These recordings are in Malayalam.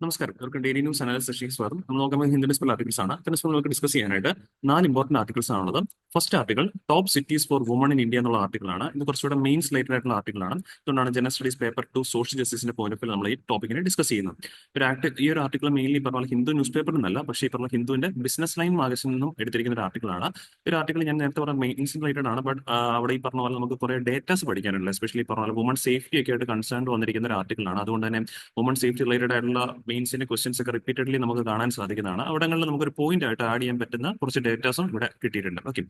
നമസ്കാരം, ഇവർക്ക് ഡെയിലി ന്യൂസ് അനാലിസിസ് സെഷനിലേക്ക് സ്വാഗതം. നമ്മൾ നോക്കുമ്പോൾ ഹിന്ദു ന്യൂസ് പേപ്പർ ആർട്ടിക്കിൾസ് ആണ്. ഇത്തരം നമുക്ക് ഡിസ്കസ് ചെയ്യാനായിട്ട് 4 ഇമ്പോർട്ടന്റ് ആർട്ടിക്കിൾസ് ആണുള്ളത്. First article top cities for women in India എന്നുള്ള ആർട്ടിക്കിളാണ്. ഇത് കുറച്ചുകൂടെ മെയിൻ റിലേറ്റഡ് ആയിട്ടുള്ള ആർട്ടിക്കിളാണ്. അതുകൊണ്ടാണ് ജനറൽ സ്റ്റഡീസ് പേപ്പർ 2 സോഷ്യൽ ജസ്റ്റിസിന്റെ പോയിന്റ് ഓഫ് വ്യൂ നമ്മൾ ഈ ടോപ്പിക്കിനെ ഡിസ്കസ് ചെയ്യുന്നത്. ഈ ഒരു ആർട്ടിക്കിൾ മെയിൻലി പറഞ്ഞാൽ ഹിന്ദു ന്യൂസ് പേപ്പറിൽ നിന്നല്ല, പക്ഷേ ഈ പറഞ്ഞ ഹിന്ദുവിന്റെ ബിസിനസ് ലൈൻ മാഗസിനിൽ നിന്നും എടുത്തിരിക്കുന്ന ഒരു ആർട്ടിക്കിളാണ്. ഒരു ആർട്ടിക്കിൾ ഞാൻ നേരത്തെ പറഞ്ഞ മെയിൻസ് റിലേറ്റഡ് ആണ്. ബട്ട് അവിടെ ഈ പറഞ്ഞ പോലെ നമുക്ക് കുറെ ഡേറ്റാസ് പഠിക്കാനുണ്ട്. എസ്പെഷ്യലി പറഞ്ഞ പോലെ വുമൺ സേഫ്റ്റി ഒക്കെ ആയിട്ട് കൺസേൺ വന്നിരിക്കുന്ന ഒരു ആർട്ടിക്കിളാണ്. അതുകൊണ്ട് തന്നെ വുമൺ സേഫ്റ്റി റിലേറ്റഡ് ആയിട്ടുള്ള മെയിൻസിന്റെ ക്വസ്റ്റ്യൻസ് ഒക്കെ റിപ്പീറ്റഡ്ലി നമുക്ക് കാണാൻ സാധിക്കുന്നതാണ്. അവിടങ്ങളിൽ നമുക്കൊരു പോയിന്റ് ആയിട്ട് ആഡ് ചെയ്യാൻ പറ്റുന്ന കുറച്ച് ഡേറ്റാസും ഇവിടെ കിട്ടിയിട്ടുണ്ട്. ഓക്കെ,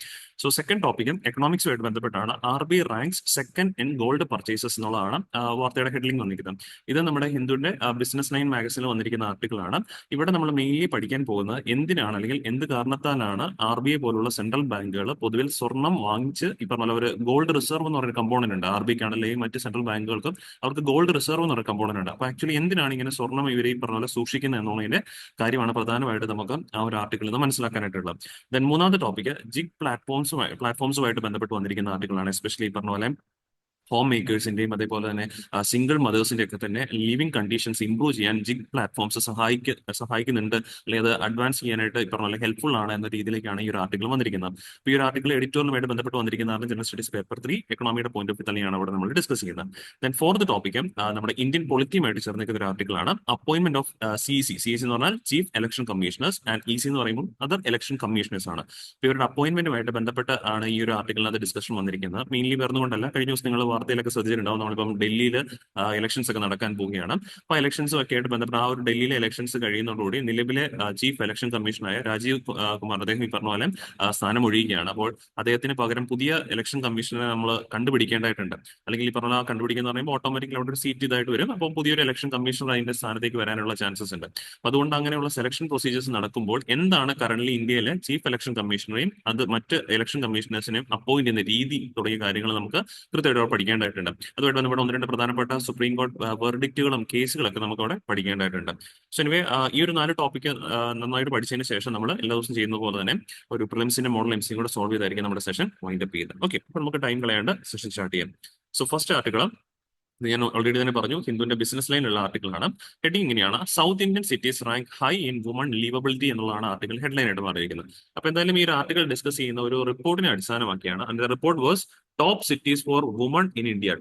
സോ സെക്കൻഡ് ടോപ്പിക്കും എക്കണോമിക്സുമായിട്ട് ബന്ധപ്പെട്ടാണ്. RBI ranks second in gold purchases എന്നുള്ളതാണ് വാർത്തയുടെ ഹെഡ്ലിംഗ് വന്നിരിക്കുന്നത്. ഇത് നമ്മുടെ ഹിന്ദുവിന്റെ ബിസിനസ് ലൈൻ മാഗസിനിൽ വന്നിരിക്കുന്ന ആർട്ടിക്കിളാണ്. ഇവിടെ നമ്മൾ മെയിൻലി പഠിക്കാൻ പോകുന്നത് എന്തിനാണ് അല്ലെങ്കിൽ എന്ത് കാരണത്താലാണ് RBI പോലുള്ള സെൻട്രൽ ബാങ്കുകൾ പൊതുവിൽ സ്വർണം വാങ്ങിച്ച് ഈ പറഞ്ഞ ഒരു ഗോൾഡ് റിസർവ് എന്ന് പറയുന്ന കമ്പോണന്റ് ഉണ്ട്. RBIക്ക് ആണെങ്കിലും മറ്റ് സെൻട്രൽ ബാങ്കുകൾക്കും അവർക്ക് ഗോൾഡ് റിസർവ് എന്ന് പറയുന്ന കമ്പോണന്റ് ഉണ്ട്. അപ്പൊ ആക്ച്വലി എന്തിനാണ് ഇങ്ങനെ സ്വർണം ഇവർ ഈ പറഞ്ഞ പോലെ സൂക്ഷിക്കുന്നത് എന്നുള്ളതിന്റെ കാര്യമാണ് പ്രധാനമായിട്ട് നമുക്ക് ആ ഒരു ആർട്ടിക്കിളിൽ നിന്ന് മനസ്സിലാക്കാനായിട്ടുള്ളത്. ദെൻ മൂന്നാമത്തെ ടോപ്പിക്ക് ജിഗ് പ്ലാറ്റ്ഫോംസുമായിട്ട് ബന്ധപ്പെട്ട് വന്നിരിക്കുന്ന ആർട്ടിക്കിളാണ്. എസ്പെഷ്യലി ഈ പറഞ്ഞ പോലെ ഹോം മേക്കേഴ്സിന്റെയും അതേപോലെ തന്നെ സിംഗിൾ മദേഴ്സിന്റെ ഒക്കെ തന്നെ ലിവിംഗ് കണ്ടീഷൻസ് ഇംപ്രൂവ് ചെയ്യാൻ ജിഗ് പ്ലാറ്റ്ഫോംസ് സഹായിക്കുന്നുണ്ട്, അല്ലെങ്കിൽ അത് അഡ്വാൻസ് ചെയ്യാനായിട്ട് ഈ പറഞ്ഞ പോലെ ഹെൽപ്ഫുൾ ആണ് എന്ന രീതിയിലേക്കാണ് ഈ ഒരു ആർട്ടിക്കിൾ വന്നിരിക്കുന്നത്. അപ്പോൾ ഈ ഒരു ആർട്ടിക്കിൾ എഡിറ്റോറിയലുമായിട്ട് ബന്ധപ്പെട്ട് വന്നിരിക്കുന്നതാണ്. ജനറൽ സ്റ്റഡീസ് പേപ്പർ 3 എക്കണോമിയുടെ പോയിന്റ് ഓഫ് വ്യൂ തന്നെയാണ് അവിടെ നമ്മൾ ഡിസ്കസ് ചെയ്യുന്നത്. ദെൻ ഫോർത്ത് ടോപ്പിക്ക് നമ്മുടെ ഇന്ത്യൻ പൊളിറ്റിയുമായിട്ട് ചേർന്നിരിക്കുന്ന ഒരു ആർട്ടിക്കിളാണ്. അപ്പോയിന്റ്മെന്റ് ഓഫ് CEC എന്ന് പറഞ്ഞാൽ chief election commissioners and EC എന്ന് പറയുമ്പോൾ അതർ ഇലക്ഷൻ കമ്മീഷണേഴ്സ് ആണ്. അപ്പോൾ ഇവരുടെ അപ്പോയിന്റ്മെന്റുമായിട്ട് ബന്ധപ്പെട്ട് ആണ് ഈ ഒരു ആർട്ടിക്കിളിനകത്ത് ഡിസ്കഷൻ വന്നിരിക്കുന്നത്. മെയിൻലി വരുന്നതുകൊണ്ടല്ല, കഴിഞ്ഞ ദിവസം നിങ്ങൾ വാർത്തയിലൊക്കെ ശ്രദ്ധിച്ചിട്ടുണ്ടാവും, നമ്മളിപ്പം ഡൽഹിയിൽ ഇലക്ഷൻസ് ഒക്കെ നടക്കാൻ പോവുകയാണ്. അപ്പൊ ഇലക്ഷൻസും ഒക്കെ ആയിട്ട് ബന്ധപ്പെട്ട ആ ഒരു ഡൽഹിയിലെ ഇലക്ഷൻസ് കഴിയുന്നതോടുകൂടി നിലവിലെ ചീഫ് ഇലക്ഷൻ കമ്മീഷണറായ രാജീവ് കുമാർ അദ്ദേഹം ഈ പറഞ്ഞ പോലെ സ്ഥാനം ഒഴിയുകയാണ്. അപ്പോൾ അദ്ദേഹത്തിന് പകരം പുതിയ ഇലക്ഷൻ കമ്മീഷണറെ നമ്മൾ കണ്ടുപിടിക്കേണ്ടതായിട്ടുണ്ട്. അല്ലെങ്കിൽ ഈ പറഞ്ഞ കണ്ടുപിടിക്കുന്ന പറയുമ്പോൾ ഓട്ടോമാറ്റിക്കലി അവിടെ ഒരു സീറ്റ് ഇതായിട്ട് വരും. അപ്പോൾ പുതിയൊരു ഇലക്ഷൻ കമ്മീഷണർ അതിന്റെ സ്ഥാനത്തേക്ക് വരാനുള്ള ചാൻസസ് ഉണ്ട്. അതുകൊണ്ട് അങ്ങനെയുള്ള സെലക്ഷൻ പ്രൊസീജിയേഴ്സ് നടക്കുമ്പോൾ എന്താണ് കറന്റ് ഇന്ത്യയിലെ ചീഫ് ഇലക്ഷൻ കമ്മീഷണറെയും അത് മറ്റ് ഇലക്ഷൻ കമ്മീഷണേഴ്സിനെയും അപ്പോയിന്റ് ചെയ്യുന്ന രീതി തുടങ്ങിയ കാര്യങ്ങൾ നമുക്ക് കൃത്യമായിട്ട് പഠിക്കേണ്ടതായിട്ടുണ്ട്. അതുമായിട്ട് ബന്ധപ്പെട്ട 1-2 പ്രധാനപ്പെട്ട സുപ്രീം കോടതി വെർഡിക്റ്റുകളും കേസുകളൊക്കെ നമുക്ക് അവിടെ പഠിക്കേണ്ടതായിട്ടുണ്ട്. സോ എനിവേ ഈ ഒരു 4 ടോപ്പിക്ക് നന്നായിട്ട് പഠിച്ചതിന് ശേഷം നമ്മൾ എല്ലാ ദിവസവും ചെയ്യുന്ന പോലെ തന്നെ ഒരു പ്രിലിംസിന്റെ മോഡൽ MCയും കൂടെ സോൾവ് ചെയ്തായിരിക്കും നമ്മുടെ സെഷൻ വൈൻഡ് അപ്പ് ചെയ്യുന്നത്. ഓക്കെ, അപ്പോൾ നമുക്ക് ടൈം കളയാണ്ട് സെഷൻ സ്റ്റാർട്ട് ചെയ്യാം. സോ ഫസ്റ്റ് ആർട്ടിക്കിൾ ഞാൻ ഓൾറെഡി തന്നെ പറഞ്ഞു, ഹിന്ദുവിന്റെ ബിസിനസ് ലൈനുള്ള ആർട്ടിക്കിളാണ്. ഹെഡിങ് ഇങ്ങനെയാണ്: south Indian cities rank high in women livability എന്നുള്ളതാണ് ആർട്ടിക്കിൾ ഹെഡ്ലൈൻ ആയിട്ട് മാറിയിരിക്കുന്നത്. അപ്പൊ എന്തായാലും ഈ ഒരു ആർട്ടിക്കിൾ ഡിസ്കസ് ചെയ്യുന്ന ഒരു റിപ്പോർട്ടിനെ അടിസ്ഥാനമാക്കിയാണ്. അതിന്റെ report was top cities for women in India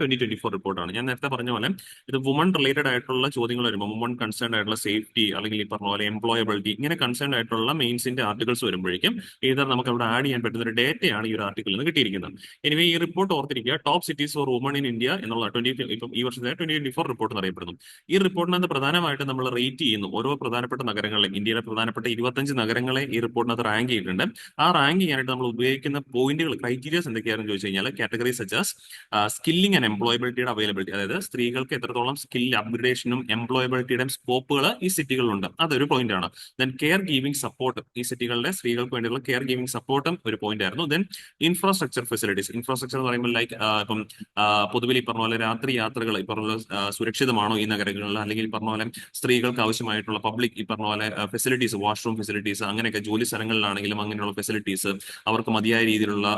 2024 റിപ്പോർട്ടാണ്. ഞാൻ നേരത്തെ പറഞ്ഞ പോലെ ഇത് വുമൺ റിലേറ്റഡ് ആയിട്ടുള്ള ചോദ്യങ്ങൾ വരുമ്പോൾ, വുമൺ കൺസേൺ ആയിട്ടുള്ള സേഫ്റ്റി അല്ലെങ്കിൽ ഈ പറഞ്ഞ പോലെ എംപ്ലോയബിലിറ്റി, ഇങ്ങനെ കൺസേൺ ആയിട്ടുള്ള മെയിൻസിന്റെ ആർട്ടിക്കിൾസ് വരുമ്പോഴേക്കും ഏതാ നമുക്ക് അവിടെ ആഡ് ചെയ്യാൻ പറ്റുന്ന ഒരു ഡേറ്റയാണ് ഈ ഒരു ആർട്ടിക്കിളിൽ നിന്ന് കിട്ടിയിരിക്കുന്നത്. എനിവേ ഈ റിപ്പോർട്ട് ഓർത്തിരിക്കുക, top cities for women in India എന്നുള്ള ഇപ്പം ഈ വർഷത്തെ 2024 റിപ്പോർട്ട് എന്നറിയപ്പെടുന്നു. ഈ റിപ്പോർട്ടിനകത്ത് പ്രധാനമായിട്ട് നമ്മൾ റേറ്റ് ചെയ്യുന്നു ഓരോ പ്രധാനപ്പെട്ട നഗരങ്ങളെ. ഇന്ത്യയിലെ പ്രധാനപ്പെട്ട 25 നഗരങ്ങളെ ഈ റിപ്പോർട്ടിനകത്ത് റാങ്ക് ചെയ്തിട്ടുണ്ട്. ആ റാങ്ക് ചെയ്യാനായിട്ട് നമ്മൾ ഉപയോഗിക്കുന്ന പോയിന്റുകൾ, ക്രൈറ്റീരിയസ് എന്തൊക്കെയാണെന്ന് ചോദിച്ചു കഴിഞ്ഞാൽ, കാറ്റഗറി സച്ചാസ് സ്കില്ലിംഗ് ആൻഡ് എംപ്ലോയബിലിറ്റിയുടെ അവൈലബിലിറ്റി, അതായത് സ്ത്രീകൾക്ക് എത്രത്തോളം സ്കിൽ അപ്ഗ്രഡേഷനും എംപ്ലോയബിലിറ്റിയുടെയും സ്കോപ്പുകൾ ഈ സിറ്റികളിലുണ്ട്, അതൊരു പോയിന്റ് ആണ്. ദെൻ കെയർ ഗീവിംഗ് സപ്പോർട്ട്, ഈ സിറ്റികളിലെ സ്ത്രീകൾക്ക് വേണ്ടിയുള്ള കെയർ ഗീവിംഗ് സപ്പോർട്ടും ഒരു പോയിന്റ് ആയിരുന്നു. ദെൻ ഇൻഫ്രാസ്ട്രക്ചർ ഫെസിലിറ്റീസ്, ഇൻഫ്രാസ്ട്രക്ചർ എന്ന് പറയുമ്പോൾ ലൈക്ക് ഇപ്പം പൊതുവിൽ ഈ പറഞ്ഞ പോലെ രാത്രി യാത്രകൾ ഈ പറഞ്ഞ പോലെ സുരക്ഷിതമാണോ ഈ നഗരങ്ങളിൽ, അല്ലെങ്കിൽ ഈ പറഞ്ഞ പോലെ സ്ത്രീകൾക്ക് ആവശ്യമായിട്ടുള്ള പബ്ലിക് ഈ പറഞ്ഞ പോലെ ഫെസിലിറ്റീസ്, വാഷ്റൂം ഫെസിലിറ്റീസ്, അങ്ങനെയൊക്കെ ജോലി സ്ഥലങ്ങളിലാണെങ്കിലും അങ്ങനെയുള്ള ഫെസിലിറ്റീസ്, അവർക്ക് മതിയായ രീതിയിലുള്ള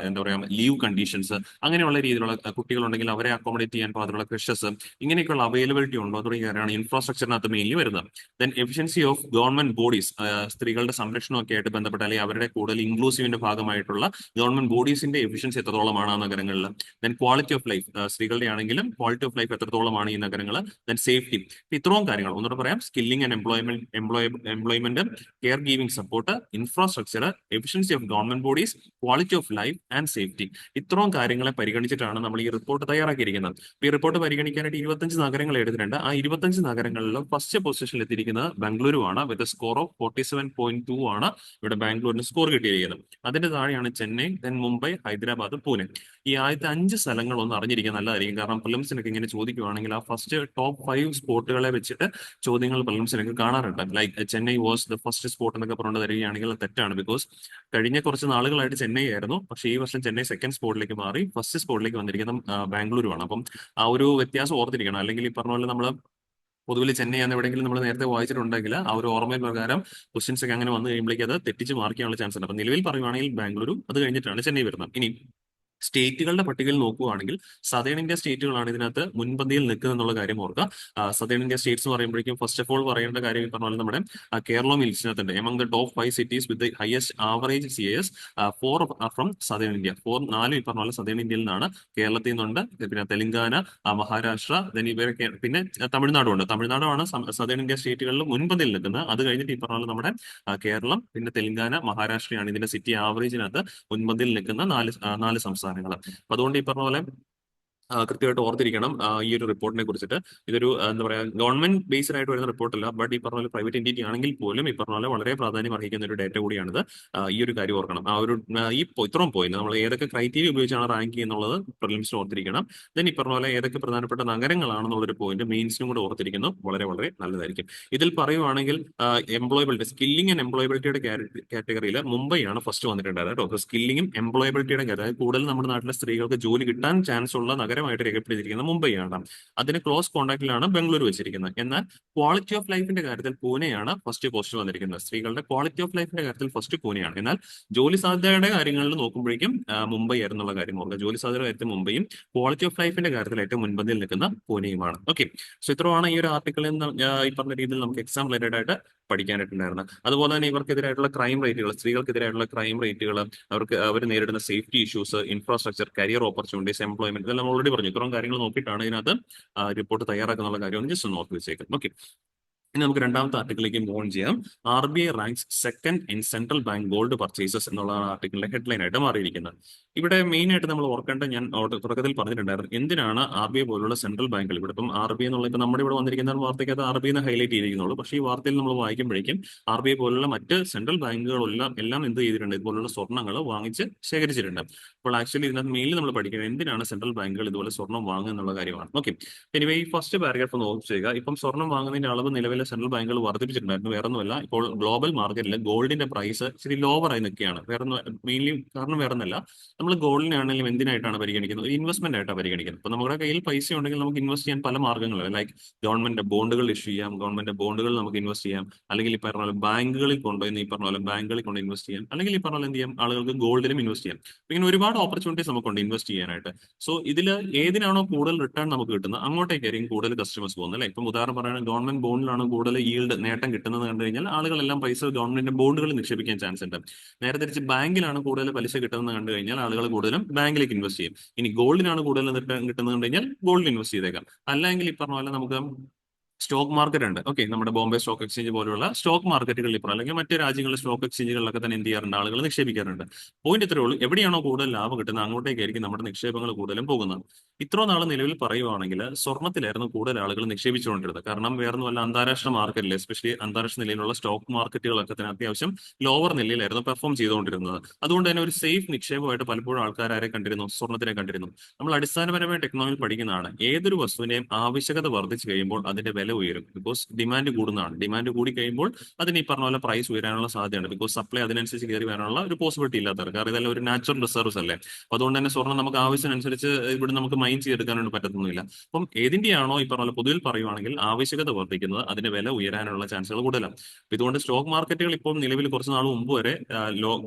എന്താ പറയുക ലീവ് കണ്ടീഷൻസ്, അങ്ങനെയുള്ള രീതിയിലുള്ള കുട്ടികളുണ്ടെങ്കിൽ അവരെ അക്കോമഡേറ്റ് ചെയ്യാൻ പാകത്തിലുള്ള ക്രഷസ്, ഇങ്ങനെയൊക്കെയുള്ള അവൈലബിലിറ്റി ഉണ്ടോ തുടങ്ങിയ കാര്യമാണ് ഇൻഫ്രാസ്ട്രക്ചറിനകത്ത് മെയിൻലി വരുന്നത്. Then efficiency of government bodies, സ്ത്രീകളുടെ സംരക്ഷണമൊക്കെ ആയിട്ട് ബന്ധപ്പെട്ട അല്ലെങ്കിൽ അവരുടെ കൂടുതൽ ഇൻക്ലൂസീവിന്റെ ഭാഗമായിട്ടുള്ള ഗവൺമെന്റ് ബോഡീസിന്റെ എഫിഷ്യൻസി എത്രത്തോളമാണ് ആ നഗരങ്ങളിൽ. ദെൻ ക്വാളിറ്റി ഓഫ് ലൈഫ്, സ്ത്രീകളുടെ ആണെങ്കിലും ക്വാളിറ്റി ഓഫ് ലൈഫ് എത്രത്തോളമാണ് ഈ നഗരങ്ങൾ. ദെൻ സേഫ്റ്റി, ഇത്രയും കാര്യങ്ങൾ ഒന്നുകൂടെ പറയാം: skilling and employment, care giving support, infrastructure, efficiency of government bodies, quality of life and safety, ഇത്രയും കാര്യങ്ങളെ പരിഗണിച്ചിട്ടാണ് നമ്മൾ ഈ റിപ്പോർട്ട് തയ്യാറാക്കിയിരിക്കുന്നത്. ഈ റിപ്പോർട്ട് പരിഗണിക്കാനായിട്ട് 25 നഗരങ്ങൾ എടുത്തിട്ടുണ്ട്. ആ 25 നഗരങ്ങളിൽ ഫസ്റ്റ് പൊസിഷനിൽ എത്തിയിരിക്കുന്നത് ബംഗളൂരു ആണ്. വിത്ത് സ്കോർ ഓഫ് 47.2 ആണ് ഇവിടെ ബാംഗ്ലൂരിന് സ്കോർ കിട്ടിയിരിക്കുന്നത്. അതിന്റെ താഴെയാണ് ചെന്നൈ, ദെൻ മുംബൈ, ഹൈദരാബാദ്, പൂനെ. ഈ ആദ്യത്തെ 5 സ്ഥലങ്ങൾ ഒന്ന് അറിഞ്ഞിരിക്കാൻ നല്ലതായിരിക്കും. കാരണം പ്രിലിംസിനൊക്കെ ഇങ്ങനെ ചോദിക്കുവാണെങ്കിൽ ആ ഫസ്റ്റ് ടോപ്പ് 5 സ്പോട്ടുകളെ വെച്ചിട്ട് ചോദ്യങ്ങൾ പ്രിലിംസിനൊക്കെ കാണാറുണ്ട്. Like Chennai was the first spot എന്നൊക്കെ പറഞ്ഞു തരികയാണെങ്കിൽ തെറ്റാണ്. ബിക്കോസ് കഴിഞ്ഞ കുറച്ച് നാളുകളായിട്ട് ചെന്നൈ ആയിരുന്നു, പക്ഷേ ഈ വർഷം ചെന്നൈ സെക്കൻഡ് സ്പോട്ടിലേക്ക് മാറി ഫസ്റ്റ് സ്പോട്ടിലേക്ക് വന്നിരിക്കുന്നത് ബാംഗ്ലൂരു ആണ്. അപ്പം ആ ഒരു വ്യത്യാസം ഓർത്തിരിക്കണം. അല്ലെങ്കിൽ ഈ പറഞ്ഞ പോലെ നമ്മൾ പൊതുവിൽ ചെന്നൈ എന്ന് എവിടെയെങ്കിലും നമ്മൾ നേരത്തെ വായിച്ചിട്ടുണ്ടെങ്കിൽ ആ ഒരു ഓർമ്മയിൽ പ്രകാരം ക്വസ്റ്റ്യൻസ് ഒക്കെ അങ്ങനെ വന്നു കഴിയുമ്പോഴേക്കും അത് തെറ്റിച്ച് മാർക്ക് ചെയ്യാനുള്ള ചാൻസ് ഉണ്ട്. അപ്പം നിലവിൽ പറയുവാണെങ്കിൽ ബാംഗ്ലൂരു, അത് കഴിഞ്ഞിട്ടാണ് ചെന്നൈ വരുന്നത്. ഇനി സ്റ്റേറ്റുകളുടെ പട്ടികയിൽ നോക്കുകയാണെങ്കിൽ സദേൺ ഇന്ത്യ സ്റ്റേറ്റുകളാണ് ഇതിനകത്ത് മുൻപന്തിയിൽ നിൽക്കുന്നത് എന്നുള്ള കാര്യം ഓർക്കുക. സദേൺ ഇന്ത്യ സ്റ്റേറ്റ്സ് എന്ന് പറയുമ്പോഴേക്കും ഫസ്റ്റ് ഓഫ് ഓൾ പറയേണ്ട കാര്യം ഈ പറഞ്ഞ പോലെ നമ്മുടെ കേരളവും ലിസ്റ്റിനകത്തുണ്ട്. Among the top 5 cities with highest average CAS, 4 from southern India. 4 ഈ പറഞ്ഞ പോലെ സദേൺ ഇന്ത്യയിൽ നിന്നാണ്. കേരളത്തിൽ നിന്നുണ്ട്, പിന്നെ തെലങ്കാന, മഹാരാഷ്ട്ര, ഇവരൊക്കെ, പിന്നെ തമിഴ്നാടും ഉണ്ട്. തമിഴ്നാടാണ് സദേൺ ഇന്ത്യ സ്റ്റേറ്റുകളിൽ മുൻപന്തിയിൽ നിൽക്കുന്നത്. അത് കഴിഞ്ഞിട്ട് ഈ പറഞ്ഞ പോലെ നമ്മുടെ കേരളം, പിന്നെ തെലങ്കാന, മഹാരാഷ്ട്രയാണ് ഇതിന്റെ സിറ്റി ആവറേജിനകത്ത് മുൻപന്തിയിൽ നിൽക്കുന്ന നാല് സംസ്ഥാനങ്ങൾ. അപ്പൊ അതുകൊണ്ട് ഈ പറഞ്ഞ പോലെ കൃത്യമായിട്ട് ഓർത്തിരിക്കണം ഈ ഒരു റിപ്പോർട്ടിനെ കുറിച്ചിട്ട്. ഇതൊരു എന്താ പറയാ, ഗവൺമെന്റ് ബേസ്ഡ് ആയിട്ട് വരുന്ന റിപ്പോർട്ടല്ല, ബട്ട് ഈ പറഞ്ഞ പോലെ പ്രൈവറ്റ് എന്റിറ്റി ആണെങ്കിൽ പോലും ഈ പറഞ്ഞ പോലെ വളരെ പ്രാധാന്യം അർഹിക്കുന്ന ഒരു ഡേറ്റ കൂടിയാണിത്. ഈ ഒരു കാര്യം ഓർക്കണം. ഇത്രയും പോയിന്റ് നമ്മൾ ഏതൊക്കെ ക്രൈറ്റീരിയ ഉപയോഗിച്ചാണ് റാങ്ക് ചെയ്യുന്നുള്ളത് പ്രിലിംസിന് ഓർത്തിരിക്കണം. ദെൻ ഈ പറഞ്ഞ പോലെ ഏതൊക്കെ പ്രധാനപ്പെട്ട നഗരങ്ങളാണെന്നുള്ളൊരു പോയിന്റ് മെയിൻസിനും കൂടെ ഓർത്തിരിക്കുന്നു. വളരെ വളരെ നല്ലതായിരിക്കും. ഇതിൽ പറയുവാണെങ്കിൽ എംപ്ലോയബിലിറ്റി, സ്കില്ലിംഗ് ആൻഡ് എംപ്ലോയബിലിറ്റിയുടെ കാറ്റഗറിയിൽ മുംബൈയാണ് ഫസ്റ്റ് വന്നിട്ടുണ്ടായത് കേട്ടോ. സ്കില്ലിംഗും എംപ്ലോയബിലിറ്റിയുടെ കാര്യം കൂടുതൽ നമ്മുടെ നാട്ടിലെ സ്ത്രീകൾക്ക് ജോലി കിട്ടാൻ ചാൻസ് ഉള്ള നഗരമായിട്ട് രേഖപ്പെടുത്തിയിരിക്കുന്നത് മുംബൈയാണ്. അതിന് ക്ലോസ് കോൺടാക്റ്റിലാണ് ബംഗളൂരു വെച്ചിരിക്കുന്നത്. എന്നാൽ ക്വാളിറ്റി ഓഫ് ലൈഫിന്റെ കാര്യത്തിൽ പൂനെയാണ് ഫസ്റ്റ് പോസ്റ്റ് വന്നിരിക്കുന്നത്. സ്ത്രീകളുടെ ക്വാളിറ്റി ഓഫ് ലൈഫിന്റെ കാര്യത്തിൽ ഫസ്റ്റ് പൂനെയാണ്. എന്നാൽ ജോലി സാധ്യതയുടെ കാര്യങ്ങളിൽ നോക്കുമ്പോഴേക്കും മുംബൈ ആയിരുന്നുള്ള കാര്യം ഓർക്കുക. ജോലി സാധ്യതയുടെ കാര്യത്തിൽ മുംബൈയും ക്വാളിറ്റി ഓഫ് ലൈഫിന്റെ കാര്യത്തിൽ ഏറ്റവും മുൻപന്തിയിൽ നിൽക്കുന്ന പൂനെയുമാണ്. ഓക്കെ, സോ ഇത്രയാണ് ഈ ഒരു ആർട്ടിക്കിളിൽ നിന്ന് ഈ പറഞ്ഞ രീതിയിൽ നമുക്ക് എക്സാം റിലേറ്റഡ് ആയിട്ട് പഠിക്കാനായിട്ടുണ്ടായിരുന്നത്. അതുപോലെ തന്നെ ഇവർക്കെതിരായിട്ടുള്ള ക്രൈം റേറ്റുകൾ, സ്ത്രീകൾക്കെതിരായിട്ടുള്ള ക്രൈം റേറ്റുകൾ, അവർ നേരിടുന്ന safety issues, infrastructure, career opportunities, employment, ഇതെല്ലാം ഓൾറെഡി പറഞ്ഞു. ഇത്രയും കാര്യങ്ങൾ നോക്കിയിട്ടാണ് ഇതിനകത്ത് റിപ്പോർട്ട് തയ്യാറാക്കുന്ന കാര്യം ജസ്റ്റ് ഒന്ന് ഓർത്ത് വെച്ചേക്കും. ഓക്കെ, ഇനി നമുക്ക് രണ്ടാമത്തെ ആർട്ടിക്കിളിലേക്ക് മൂവ് ഓൺ ചെയ്യാം. RBI ranks second in central bank gold purchases എന്നുള്ള ആർട്ടിക്കിളിന്റെ ഹെഡ്ലൈൻ ആയിട്ട് മാറിയിരിക്കുന്നത്. ഇവിടെ മെയിൻ ആയിട്ട് നമ്മൾ ഓർക്കേണ്ട, ഞാൻ തുടക്കത്തിൽ പറഞ്ഞിട്ടുണ്ടായിരുന്നു, എന്തിനാണ് RBI പോലുള്ള സെൻട്രൽ ബാങ്കുകൾ, ഇവിടെ ഇപ്പം RBI എന്നുള്ള ഇപ്പം നമ്മുടെ ഇവിടെ വന്നിരിക്കുന്ന വാർത്തയ്ക്കകത്ത് RBI എന്ന് ഹൈലൈറ്റ് ചെയ്തിരിക്കുന്നുള്ളൂ. പക്ഷേ ഈ വാർത്തയിൽ നമ്മൾ വായിക്കുമ്പോഴേക്കും RBI പോലുള്ള മറ്റ് സെൻട്രൽ ബാങ്കുകളെല്ലാം എന്ത് ചെയ്തിട്ടുണ്ട്, ഇതുപോലുള്ള സ്വർണ്ണങ്ങൾ വാങ്ങിച്ച് ശേഖരിച്ചിട്ടുണ്ട്. അപ്പോൾ ആക്ച്വലി ഇതിനകത്ത് മെയിൻലി നമ്മൾ പഠിക്കുന്നത് എന്തിനാണ് സെൻട്രൽ ബാങ്കുകൾ ഇതുപോലെ സ്വർണ്ണം വാങ്ങുക എന്നുള്ള കാര്യമാണ്. ഓക്കെ, എനിവേ ഈ ഫസ്റ്റ് പാരഗ്രാഫ് ഒന്ന് ഓഫ് ചെയ്യുക. ഇപ്പം സ്വർണ്ണം വാങ്ങുന്നതിന്റെ അളവ് നിലവിലെ സെൻട്രൽ ബാങ്കുകൾ വർദ്ധിപ്പിച്ചിട്ടുണ്ടായിരുന്നു. വേറൊന്നുമല്ല, ഇപ്പോൾ ഗ്ലോബൽ മാർക്കറ്റിൽ ഗോൾഡിന്റെ പ്രൈസ് ഇച്ചിരി ലോവർ ആയി നിൽക്കുകയാണ്. മെയിൻലി കാരണം വേറൊന്നല്ല, നമ്മൾ ഗോൾഡിനാണെങ്കിലും എന്തിനായിട്ടാണ് പരിഗണിക്കുന്നത്, ഒരു ഇൻവെസ്റ്റ്മെന്റ് ആയിട്ടാണ് പരിഗണിക്കുന്നത്. ഇപ്പൊ നമ്മുടെ കയ്യിൽ പൈസ ഉണ്ടെങ്കിൽ നമുക്ക് ഇൻവെസ്റ്റ് ചെയ്യാൻ പല മാർഗ്ഗങ്ങളും, ലൈക്ക് ഗവൺമെന്റ് ബോണ്ടുകൾ ഇഷ്യൂ ചെയ്യാം, ഗവൺമെന്റ് ബോണ്ടുകൾ നമുക്ക് ഇൻവെസ്റ്റ് ചെയ്യാം, അല്ലെങ്കിൽ ഈ പറഞ്ഞ പോലെ ബാങ്കുകളിൽ കൊണ്ടുപോയി ഈ പറഞ്ഞ പോലെ ബാങ്കുകളിൽ കൊണ്ട് ഇൻവെസ്റ്റ് ചെയ്യാം, അല്ലെങ്കിൽ ഈ പറഞ്ഞ പോലെ എന്ത് ചെയ്യാം, ആളുകൾക്ക് ഗോൾഡിലും ഇൻവെസ്റ്റ് ചെയ്യാം. ഇങ്ങനെ ഒരുപാട് ഓപ്പർച്യൂണിറ്റീസ് നമുക്കുണ്ട് ഇൻവെസ്റ്റ് ചെയ്യാനായിട്ട്. സോ ഇതിൽ ഏതിനാണോ കൂടുതൽ റിട്ടേൺ നമുക്ക് കിട്ടുന്നത് അങ്ങോട്ടേക്കായിരിക്കും കൂടുതൽ കസ്റ്റമേഴ്സ് പോകുന്നത്. അല്ലെ, ഇപ്പം ഉദാഹരണം പറയുന്നത് ഗവൺമെന്റ് ബോണ്ടിലാണ് കൂടുതൽ ഈൽഡ് നേട്ടം കിട്ടുന്നത് കണ്ടു കഴിഞ്ഞാൽ ആളുകളെല്ലാം പൈസ ഗവൺമെന്റ് ബോണ്ടുകളിൽ നിക്ഷേപിക്കാൻ ചാൻസ് ഉണ്ട്. നേരെ തിരിച്ച് ബാങ്കിലാണ് കൂടുതൽ പലിശ കിട്ടുന്നത് കണ്ടു കഴിഞ്ഞാൽ ആളുകൾ കൂടുതലും ബാങ്കിലേക്ക് ഇൻവെസ്റ്റ് ചെയ്യും. ഇനി ഗോൾഡിനാണ് കൂടുതൽ റിട്ടേൺ കിട്ടുന്നത് കണ്ടു കഴിഞ്ഞാൽ ഗോൾഡിൽ ഇൻവെസ്റ്റ് ചെയ്തേക്കാം. അല്ലെങ്കിൽ ഈ പറഞ്ഞ പോലെ നമുക്ക് സ്റ്റോക്ക് മാർക്കറ്റ് ഉണ്ട്. ഓക്കെ, നമ്മുടെ ബോംബെ സ്റ്റോക്ക് എക്സ്ചേഞ്ച് പോലുള്ള സ്റ്റോക്ക് മാർക്കറ്റുകളിൽ ഇപ്പോൾ അല്ലെങ്കിൽ മറ്റ് രാജ്യങ്ങളിലെ സ്റ്റോക്ക് എക്സ്ചേഞ്ചുകളിലൊക്കെ തന്നെ എന്ത് ചെയ്യാറുണ്ട്, ആളുകൾ നിക്ഷേപിക്കാറുണ്ട്. പോയിന്റ് ഇത്രയേ ഉള്ളൂ, എവിടെയാണോ കൂടുതൽ ലാഭം കിട്ടുന്നത് അങ്ങോട്ടേക്കായിരിക്കും നമ്മുടെ നിക്ഷേപങ്ങൾ കൂടുതലും പോകുന്നത്. ഇത്ര നാൾ നിലവിൽ പറയുവാണെങ്കിൽ സ്വർണ്ണത്തിലായിരുന്നു കൂടുതൽ ആളുകൾ നിക്ഷേപിച്ചുകൊണ്ടിരുന്നത്. കാരണം വേറൊന്നുമല്ല, അന്താരാഷ്ട്ര മാർക്കറ്റിൽ എസ്പെഷ്യലി അന്താരാഷ്ട്ര നിലയിലുള്ള സ്റ്റോക്ക് മാർക്കറ്റുകളൊക്കെ തന്നെ അത്യാവശ്യം ലോവർ നിലയിലായിരുന്നു പെർഫോം ചെയ്തുകൊണ്ടിരുന്നത്. അതുകൊണ്ട് തന്നെ ഒരു സേഫ് നിക്ഷേപമായിട്ട് പലപ്പോഴും ആൾക്കാരെ കണ്ടിരുന്നു, സ്വർണ്ണത്തിനെ കണ്ടിരുന്നു. നമ്മൾ അടിസ്ഥാനപരമായ ടെക്നോളജി പഠിക്കുന്നതാണ്, ഏതൊരു വസ്തുവിന്റെയും ആവശ്യകത വർദ്ധിച്ചു കഴിയുമ്പോൾ അതിന്റെ വില ഉയരും. Because demand കൂടുന്നതാണ്. ഡിമാൻഡ് കൂടി കഴിയുമ്പോൾ അതിന് ഈ പറഞ്ഞ പോലെ പ്രൈസ് ഉയരാനുള്ള സാധ്യതയുണ്ട്. ബിക്കോസ് സപ്ലൈ അതിനനുസരിച്ച് കയറി വരാനുള്ള ഒരു പോസിബിലിറ്റി ഇല്ലാത്തവർ, കാരണം ഇതെല്ലാം ഒരു നാച്ചുറൽ റിസർവ്സ് അല്ലേ. അപ്പൊ അതുകൊണ്ട് തന്നെ സ്വർണ്ണം നമുക്ക് ആവശ്യത്തിനനുസരിച്ച് ഇവിടെ നമുക്ക് മൈൻ ചെയ്തെടുക്കാനായിട്ട് പറ്റത്തൊന്നുമില്ല. അപ്പം ഏതിന്റെയാണോ ഈ പറഞ്ഞ പോലെ പൊതുവിൽ പറയുവാണെങ്കിൽ ആവശ്യകത വർദ്ധിക്കുന്നത് അതിന്റെ വില ഉയരാനുള്ള ചാൻസുകൾ കൂടുതലാണ്. അപ്പൊ ഇതുകൊണ്ട് സ്റ്റോക്ക് മാർക്കറ്റുകൾ ഇപ്പോൾ നിലവിൽ കുറച്ച് നാൾ മുമ്പ് വരെ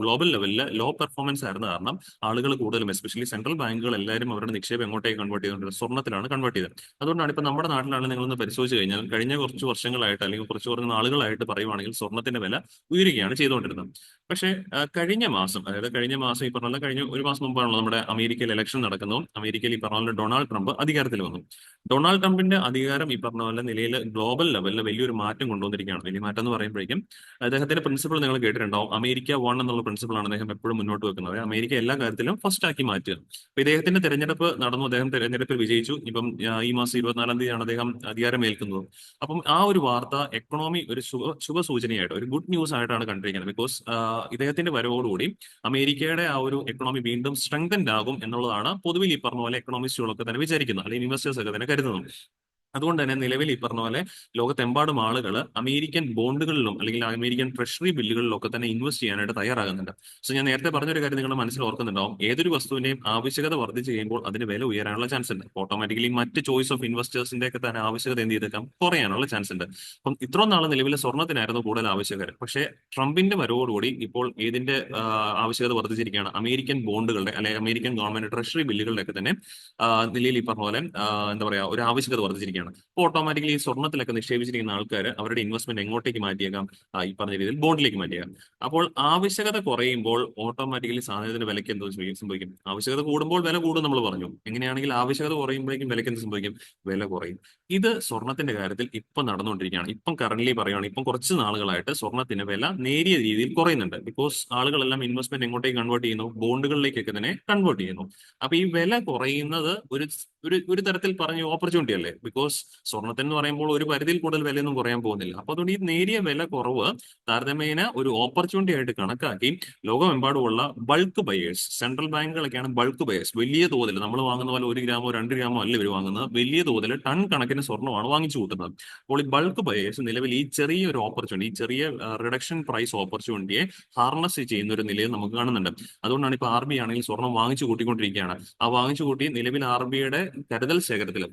ഗ്ലോബൽ ലെവലിൽ ലോ പെർഫോമൻസ് ആയിരുന്ന കാരണം ആളുകൾ കൂടുതലും എസ്പെഷ്യലി സെൻട്രൽ ബാങ്കുകൾ എല്ലാവരും അവരുടെ നിക്ഷേപം എങ്ങോട്ടേക്ക് കൺവേർട്ട് ചെയ്തുകൊണ്ടിരുന്നത്, സ്വർണ്ണത്തിലാണ് കൺവേർട്ട് ചെയ്തത്. അതുകൊണ്ടാണ് ഇപ്പൊ നമ്മുടെ നാട്ടിലാണ് നിങ്ങളൊന്ന് പരിശോധിച്ച് കഴിഞ്ഞാൽ കഴിഞ്ഞ കുറച്ച് വർഷങ്ങളായിട്ട് അല്ലെങ്കിൽ കുറച്ച് നാളുകളായിട്ട് പറയുവാണെങ്കിൽ സ്വർണ്ണത്തിന്റെ വില ഉയരുകയാണ് ചെയ്തുകൊണ്ടിരുന്നത്. പക്ഷേ കഴിഞ്ഞ മാസം ഈ പറഞ്ഞ കഴിഞ്ഞ ഒരു മാസം മുമ്പാണല്ലോ നമ്മുടെ അമേരിക്കയിൽ ഇലക്ഷൻ നടക്കുന്നു. അമേരിക്കയിൽ ഈ പറഞ്ഞ ഡൊണാൾഡ് ട്രംപ് അധികാരത്തിൽ വന്നു. ഡൊണാൾഡ് ട്രംപിന്റെ അധികാരം ഈ പറഞ്ഞ പോലെ നിലയിൽ ഗ്ലോബൽ ലെവലിൽ വലിയൊരു മാറ്റം കൊണ്ടുവന്നിരിക്കുകയാണ്. വലിയ മാറ്റം എന്ന് പറയുമ്പോഴേക്കും അദ്ദേഹത്തിന്റെ പ്രിൻസിപ്പിൾ നിങ്ങൾ കേട്ടിട്ടുണ്ടാവും. അമേരിക്ക വൺ എന്നുള്ള പ്രിൻസിപ്പിളാണ് അദ്ദേഹം എപ്പോഴും മുന്നോട്ട് വെക്കുന്നത്. അമേരിക്ക എല്ലാ കാര്യത്തിലും ഫസ്റ്റ് ആക്കി മാറ്റുക. അപ്പൊ ഇദ്ദേഹത്തിന്റെ തെരഞ്ഞെടുപ്പ് നടന്നു, അദ്ദേഹം തെരഞ്ഞെടുപ്പിൽ വിജയിച്ചു. ഇപ്പം ഈ മാസം 24-ാം തീയതിയാണ് അദ്ദേഹം അധികാരമേൽക്കുന്നത്. അപ്പം ആ ഒരു വാർത്ത എക്കണോമി ഒരു ശുഭസൂചനയായിട്ട്, ഒരു ഗുഡ് ന്യൂസ് ആയിട്ടാണ് കണ്ടിരിക്കുന്നത്. ബിക്കോസ് ഇദ്ദേഹത്തിന്റെ വരവോടുകൂടി അമേരിക്കയുടെ ആ ഒരു എക്കണോമി വീണ്ടും സ്ട്രെങ്തൻഡ് ആകും എന്നുള്ളതാണ് പൊതുവിൽ ഈ പറഞ്ഞ പോലെ എക്കണോമിസ്റ്റുകളൊക്കെ തന്നെ വിചാരിക്കുന്നത്, അല്ലെങ്കിൽ ഇൻവെസ്റ്റേഴ്സ് ഒക്കെ തന്നെ കരുതുന്നത്. അതുകൊണ്ട് തന്നെ നിലവിൽ ഈ പറഞ്ഞ പോലെ ലോകത്തെമ്പാടും ആളുകൾ അമേരിക്കൻ ബോണ്ടുകളിലും അല്ലെങ്കിൽ അമേരിക്കൻ ട്രഷറി ബില്ലുകളിലും ഒക്കെ തന്നെ ഇൻവെസ്റ്റ് ചെയ്യാനായിട്ട് തയ്യാറാകുന്നുണ്ട്. സോ ഞാൻ നേരത്തെ പറഞ്ഞൊരു കാര്യം നിങ്ങളുടെ മനസ്സിൽ ഓർക്കുന്നുണ്ടാവും, ഏതൊരു വസ്തുവിന്റെയും ആവശ്യകത വർദ്ധിച്ചു കഴിയുമ്പോൾ അതിന് വില ഉയരാനുള്ള ചാൻസ് ഉണ്ട്. ഓട്ടോമാറ്റിക്കലി മറ്റ് ചോയ്സ് ഓഫ് ഇൻവെസ്റ്റേഴ്സിന്റെ ഒക്കെ തന്നെ ആവശ്യകത എന്ത് ചെയ്തേക്കാം, കുറയാനുള്ള ചാൻസ് ഉണ്ട്. അപ്പം ഇത്രയും നാൾ നിലവിലെ സ്വർണ്ണത്തിനായിരുന്നു കൂടുതൽ ആവശ്യകത. പക്ഷേ ട്രംപിന്റെ വരവോടുകൂടി ഇപ്പോൾ ഏതിന്റെ ആവശ്യകത വർദ്ധിച്ചിരിക്കുകയാണ്, അമേരിക്കൻ ബോണ്ടുകളുടെ അല്ലെങ്കിൽ അമേരിക്കൻ ഗവൺമെന്റ് ട്രഷറി ബില്ലുകളുടെ ഒക്കെ തന്നെ നിലയിൽ ഈ പറഞ്ഞ പോലെ എന്താ പറയാ ഒരു ആവശ്യകത വർദ്ധിച്ചിരിക്കുകയാണ്. അപ്പോൾ ഓട്ടോമാറ്റിക്കലി ഈ സ്വർണ്ണത്തിലൊക്കെ നിക്ഷേപിച്ചിരിക്കുന്ന ആൾക്കാർ അവരുടെ ഇൻവെസ്റ്റ്മെന്റ് എങ്ങോട്ടേക്ക് മാറ്റിയേക്കാം, ഈ പറഞ്ഞ രീതിയിൽ ബോണ്ടിലേക്ക് മാറ്റിയേക്കാം. അപ്പോൾ ആവശ്യകത കുറയുമ്പോൾ ഓട്ടോമാറ്റിക്കലി സാധനത്തിന്റെ വിലയ്ക്ക് എന്തോ സംഭവിക്കും, ആവശ്യകത കൂടുമ്പോൾ വില കൂടും നമ്മൾ പറഞ്ഞു. എങ്ങനെയാണെങ്കിൽ ആവശ്യകത കുറയുമ്പോഴേക്കും വിലയ്ക്ക് എന്ത് സംഭവിക്കും, വില കുറയും. ഇത് സ്വർണത്തിന്റെ കാര്യത്തിൽ ഇപ്പം നടന്നുകൊണ്ടിരിക്കുകയാണ്. ഇപ്പം കറന്റ്ലി പറയുകയാണ്, ഇപ്പം കുറച്ച് നാളുകളായിട്ട് സ്വർണത്തിന്റെ വില നേരിയ രീതിയിൽ കുറയുന്നുണ്ട്. ബിക്കോസ് ആളുകളെല്ലാം ഇൻവെസ്റ്റ്മെന്റ് എങ്ങോട്ടേക്ക് കൺവേർട്ട് ചെയ്യുന്നു, ബോണ്ടുകളിലേക്കൊക്കെ തന്നെ കൺവേർട്ട് ചെയ്യുന്നു. അപ്പൊ ഈ വില കുറയുന്നത് ഒരു ഒരു ഒരു തരത്തിൽ പറഞ്ഞ ഓപ്പർച്യൂണിറ്റി അല്ലേ. ബിക്കോസ് സ്വർണ്ണത്തിന് എന്ന് പറയുമ്പോൾ ഒരു പരിധിയിൽ കൂടുതൽ വിലയൊന്നും കുറയാൻ പോകുന്നില്ല. അപ്പൊ അതുകൊണ്ട് ഈ നേരിയ വില കുറവ് താരതമ്യേന ഒരു ഓപ്പർച്യൂണിറ്റി ആയിട്ട് കണക്കാക്കി ലോകമെമ്പാടുമുള്ള ബൾക്ക് ബയേഴ്സ്, സെൻട്രൽ ബാങ്കുകളൊക്കെയാണ് ബൾക്ക് ബയേഴ്സ്. വലിയ തോതിൽ നമ്മൾ വാങ്ങുന്ന പോലെ 1 ഗ്രാമോ 2 ഗ്രാമോ അല്ല ഇവർ വാങ്ങുന്നത്, വലിയ തോതിൽ ടൺ കണക്കിന് സ്വർണ്ണമാണ് വാങ്ങിച്ചു കൂട്ടുന്നത്. അപ്പോൾ ഈ ബൾക്ക് ബയേഴ്സ് നിലവിൽ ഈ ചെറിയൊരു ഓപ്പർച്യൂണിറ്റി, ഈ ചെറിയ റിഡക്ഷൻ പ്രൈസ് ഓപ്പർച്യൂണിറ്റിയെ ഹാർനസ് ചെയ്യുന്ന ഒരു നിലയിൽ നമുക്ക് കാണുന്നുണ്ട്. അതുകൊണ്ടാണ് ഇപ്പൊ RBI ആണെങ്കിൽ സ്വർണം വാങ്ങിച്ചു കൂട്ടിക്കൊണ്ടിരിക്കുകയാണ്. ആ വാങ്ങിച്ചു കൂട്ടി നിലവിൽ RBIയുടെ കരുതൽ ശേഖരത്തിൽ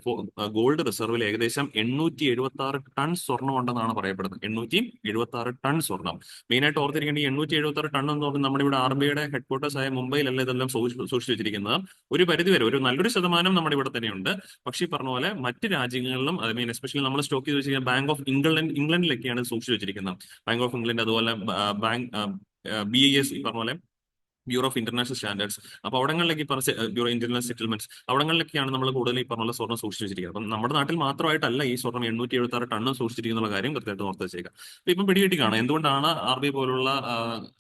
ഗോൾഡ് റിസർവിൽ ഏകദേശം 876 ടൺ സ്വർണ്ണം ഉണ്ടെന്നാണ് പറയപ്പെടുന്നത്. 876 ടൺ സ്വർണം. മെയിനായിട്ട് ഓർത്തിരിക്കേണ്ട ഈ 876 ടൺ എന്ന് പറഞ്ഞാൽ നമ്മുടെ ഇവിടെ RBIയുടെ ഹെഡ്ക്വാർട്ടേഴ്സ് ആയ മുംബൈയിലല്ല ഇതെല്ലാം സൂക്ഷിച്ചു വെച്ചിരിക്കുന്നത്. ഒരു പരിധിവരെ ഒരു നല്ലൊരു ശതമാനം നമ്മുടെ ഇവിടെ തന്നെയുണ്ട്. പക്ഷേ ഈ പറഞ്ഞ പോലെ മറ്റ് രാജ്യങ്ങളിലും ഐ മീൻ എസ്പെഷ്യലി നമ്മൾ സ്റ്റോക്ക് ചെയ്ത് വെച്ചിരിക്കുന്ന ബാങ്ക് ഓഫ് ഇംഗ്ലണ്ടിലൊക്കെയാണ് സൂക്ഷിച്ചു വെച്ചിരിക്കുന്നത്. ബാങ്ക് ഓഫ് ഇംഗ്ലണ്ട്, അതുപോലെ ബാങ്ക് BIS, ഈ പറഞ്ഞ പോലെ ബ്യൂറോ ഓഫ് ഇന്റർനാഷണൽ സ്റ്റാൻഡേർഡ്സ്. അപ്പൊ അവിടങ്ങളിലേക്ക് ബ്യൂറോ ഇന്റർനാഷണൽ സെറ്റിൽമെന്റ്സ്, അവിടങ്ങളിലൊക്കെയാണ് നമ്മൾ കൂടുതൽ ഈ പറഞ്ഞ സ്വർണ്ണം സൂക്ഷിച്ചു വെച്ചിരിക്കുന്നത്. അപ്പം നമ്മുടെ നാട്ടിൽ മാത്രമായിട്ടല്ല ഈ സ്വർണ്ണം 876 ടണ്ണ് സൂക്ഷിച്ചിരിക്കുന്ന കാര്യം കൃത്യമായിട്ട് ഓർത്ത് വെച്ചേക്കാം. അപ്പൊ ഇപ്പം പിടികിട്ടി കാണാം എന്തുകൊണ്ടാണ് RBI പോലുള്ള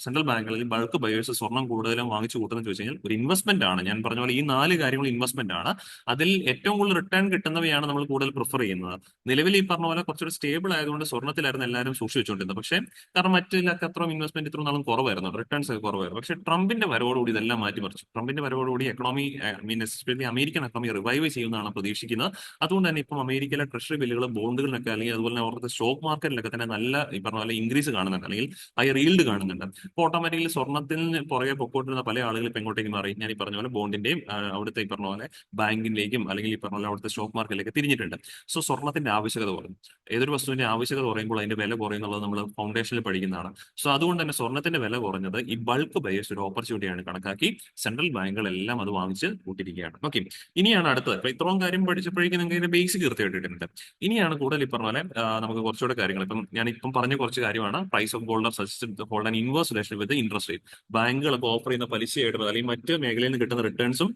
സെൻട്രൽ ബാങ്കുകളിൽ ബൾക്ക് ബയേഴ്സ് സ്വർണ്ണം കൂടുതലും വാങ്ങിച്ചു കൂട്ടുന്നത് ചോദിച്ചു കഴിഞ്ഞാൽ ഒരു ഇൻവെസ്റ്റ്മെന്റ് ആണ്. ഞാൻ പറഞ്ഞ പോലെ ഈ 4 കാര്യങ്ങൾ ഇൻവെസ്റ്റ്മെന്റ് ആണ്. അതിൽ ഏറ്റവും കൂടുതൽ റിട്ടേൺ കിട്ടുന്നവയാണ് നമ്മൾ കൂടുതൽ പ്രിഫർ ചെയ്യുന്നത്. നിലവിൽ ഈ പറഞ്ഞ പോലെ കുറച്ചുകൂടി സ്റ്റേബിൾ ആയതുകൊണ്ട് സ്വർണ്ണത്തിലായിരുന്നു എല്ലാവരും സൂക്ഷിച്ചു വെച്ചുകൊണ്ടിരുന്നത്. പക്ഷേ കാരണം മറ്റിലൊക്കെ അത്രയും ഇൻവെസ്റ്റ്മെന്റ് ഇത്ര നാളും കുറവായിരുന്നു, റിട്ടേൺസ് ഒക്കെ കുറവായിരുന്നു. പക്ഷേ ട്രംപിന്റെ വരവോടുകൂടി ഇതെല്ലാം മാറ്റിമറിച്ചു. ട്രംപിന്റെ വരവോടുകൂടി എക്കണോമി, മീൻ എസ്പെഷ്യലി അമേരിക്കൻ എക്കണോമി റിവൈവ് ചെയ്യുന്നതാണ് പ്രതീക്ഷിക്കുന്നത്. അതുകൊണ്ട് തന്നെ ഇപ്പം അമേരിക്കയിലെ ട്രഷറി ബില്ലുകൾ, ബോണ്ടുകളിലൊക്കെ അല്ലെങ്കിൽ അതുപോലെ തന്നെ അവരുടെ സ്റ്റോക്ക് മാർക്കറ്റിലൊക്കെ തന്നെ നല്ല ഈ പറഞ്ഞ പോലെ ഇൻക്രീസ് കാണുന്നുണ്ട്, അല്ലെങ്കിൽ ഹയർ ഈൽഡ് കാണുന്നുണ്ട്. അപ്പോൾ ഓട്ടോമാറ്റിക്കലി സ്വർണ്ണത്തിന് പുറകെ പൊക്കോട്ടിരുന്ന പല ആളുകൾ ഇപ്പം എങ്ങോട്ടേക്ക് മാറി, ഞാൻ ഈ പറഞ്ഞ പോലെ ബോണ്ടിന്റെയും അവിടുത്തെ ഈ പറഞ്ഞ പോലെ ബാങ്കിലേക്കും അല്ലെങ്കിൽ ഈ പറഞ്ഞ പോലെ അവിടുത്തെ സ്റ്റോക്ക് മാർക്കറ്റിലേക്ക് തിരിഞ്ഞിട്ടുണ്ട്. സോ സ്വർണ്ണത്തിന്റെ ആവശ്യകത കുറയും. ഏതൊരു വസ്തുവിന്റെ ആവശ്യകത കുറയുമ്പോൾ അതിന്റെ വില കുറയുന്നുള്ളത് നമ്മൾ ഫൗണ്ടേഷനിൽ പഠിക്കുന്നതാണ്. സോ അതുകൊണ്ട് തന്നെ സ്വർണ്ണത്തിന്റെ വില കുറഞ്ഞത് ഈ ബൾക്ക് ബയേഴ്സ് ഒരു ഓപ്പർച്യൂണിറ്റിയാണ് കണക്കാക്കി സെൻട്രൽ ബാങ്കുകളെല്ലാം അത് വാങ്ങിച്ച് കൂട്ടിയിരിക്കുകയാണ്. ഓക്കെ, ഇനിയാണ് അടുത്തത്. ഇപ്പൊ ഇത്രയും കാര്യം പഠിച്ചപ്പോഴേക്കും നിങ്ങൾക്ക് ബേസിക് കൃത്യമായിട്ടുണ്ട്. ഇനിയാണ് കൂടുതൽ ഈ പറഞ്ഞ പോലെ നമുക്ക് കുറച്ചുകൂടെ കാര്യങ്ങൾ. ഇപ്പം ഞാൻ ഇപ്പം പറഞ്ഞ കുറച്ച് കാര്യമാണ്. Price of gold suggested hold and inverse relation with interest rate. ബാങ്കുകളൊക്കെ ഓഫർ ചെയ്യുന്ന പലിശയായിട്ട് അല്ലെങ്കിൽ മറ്റ് മേഖലയിൽ നിന്ന് കിട്ടുന്ന റിട്ടേൺസും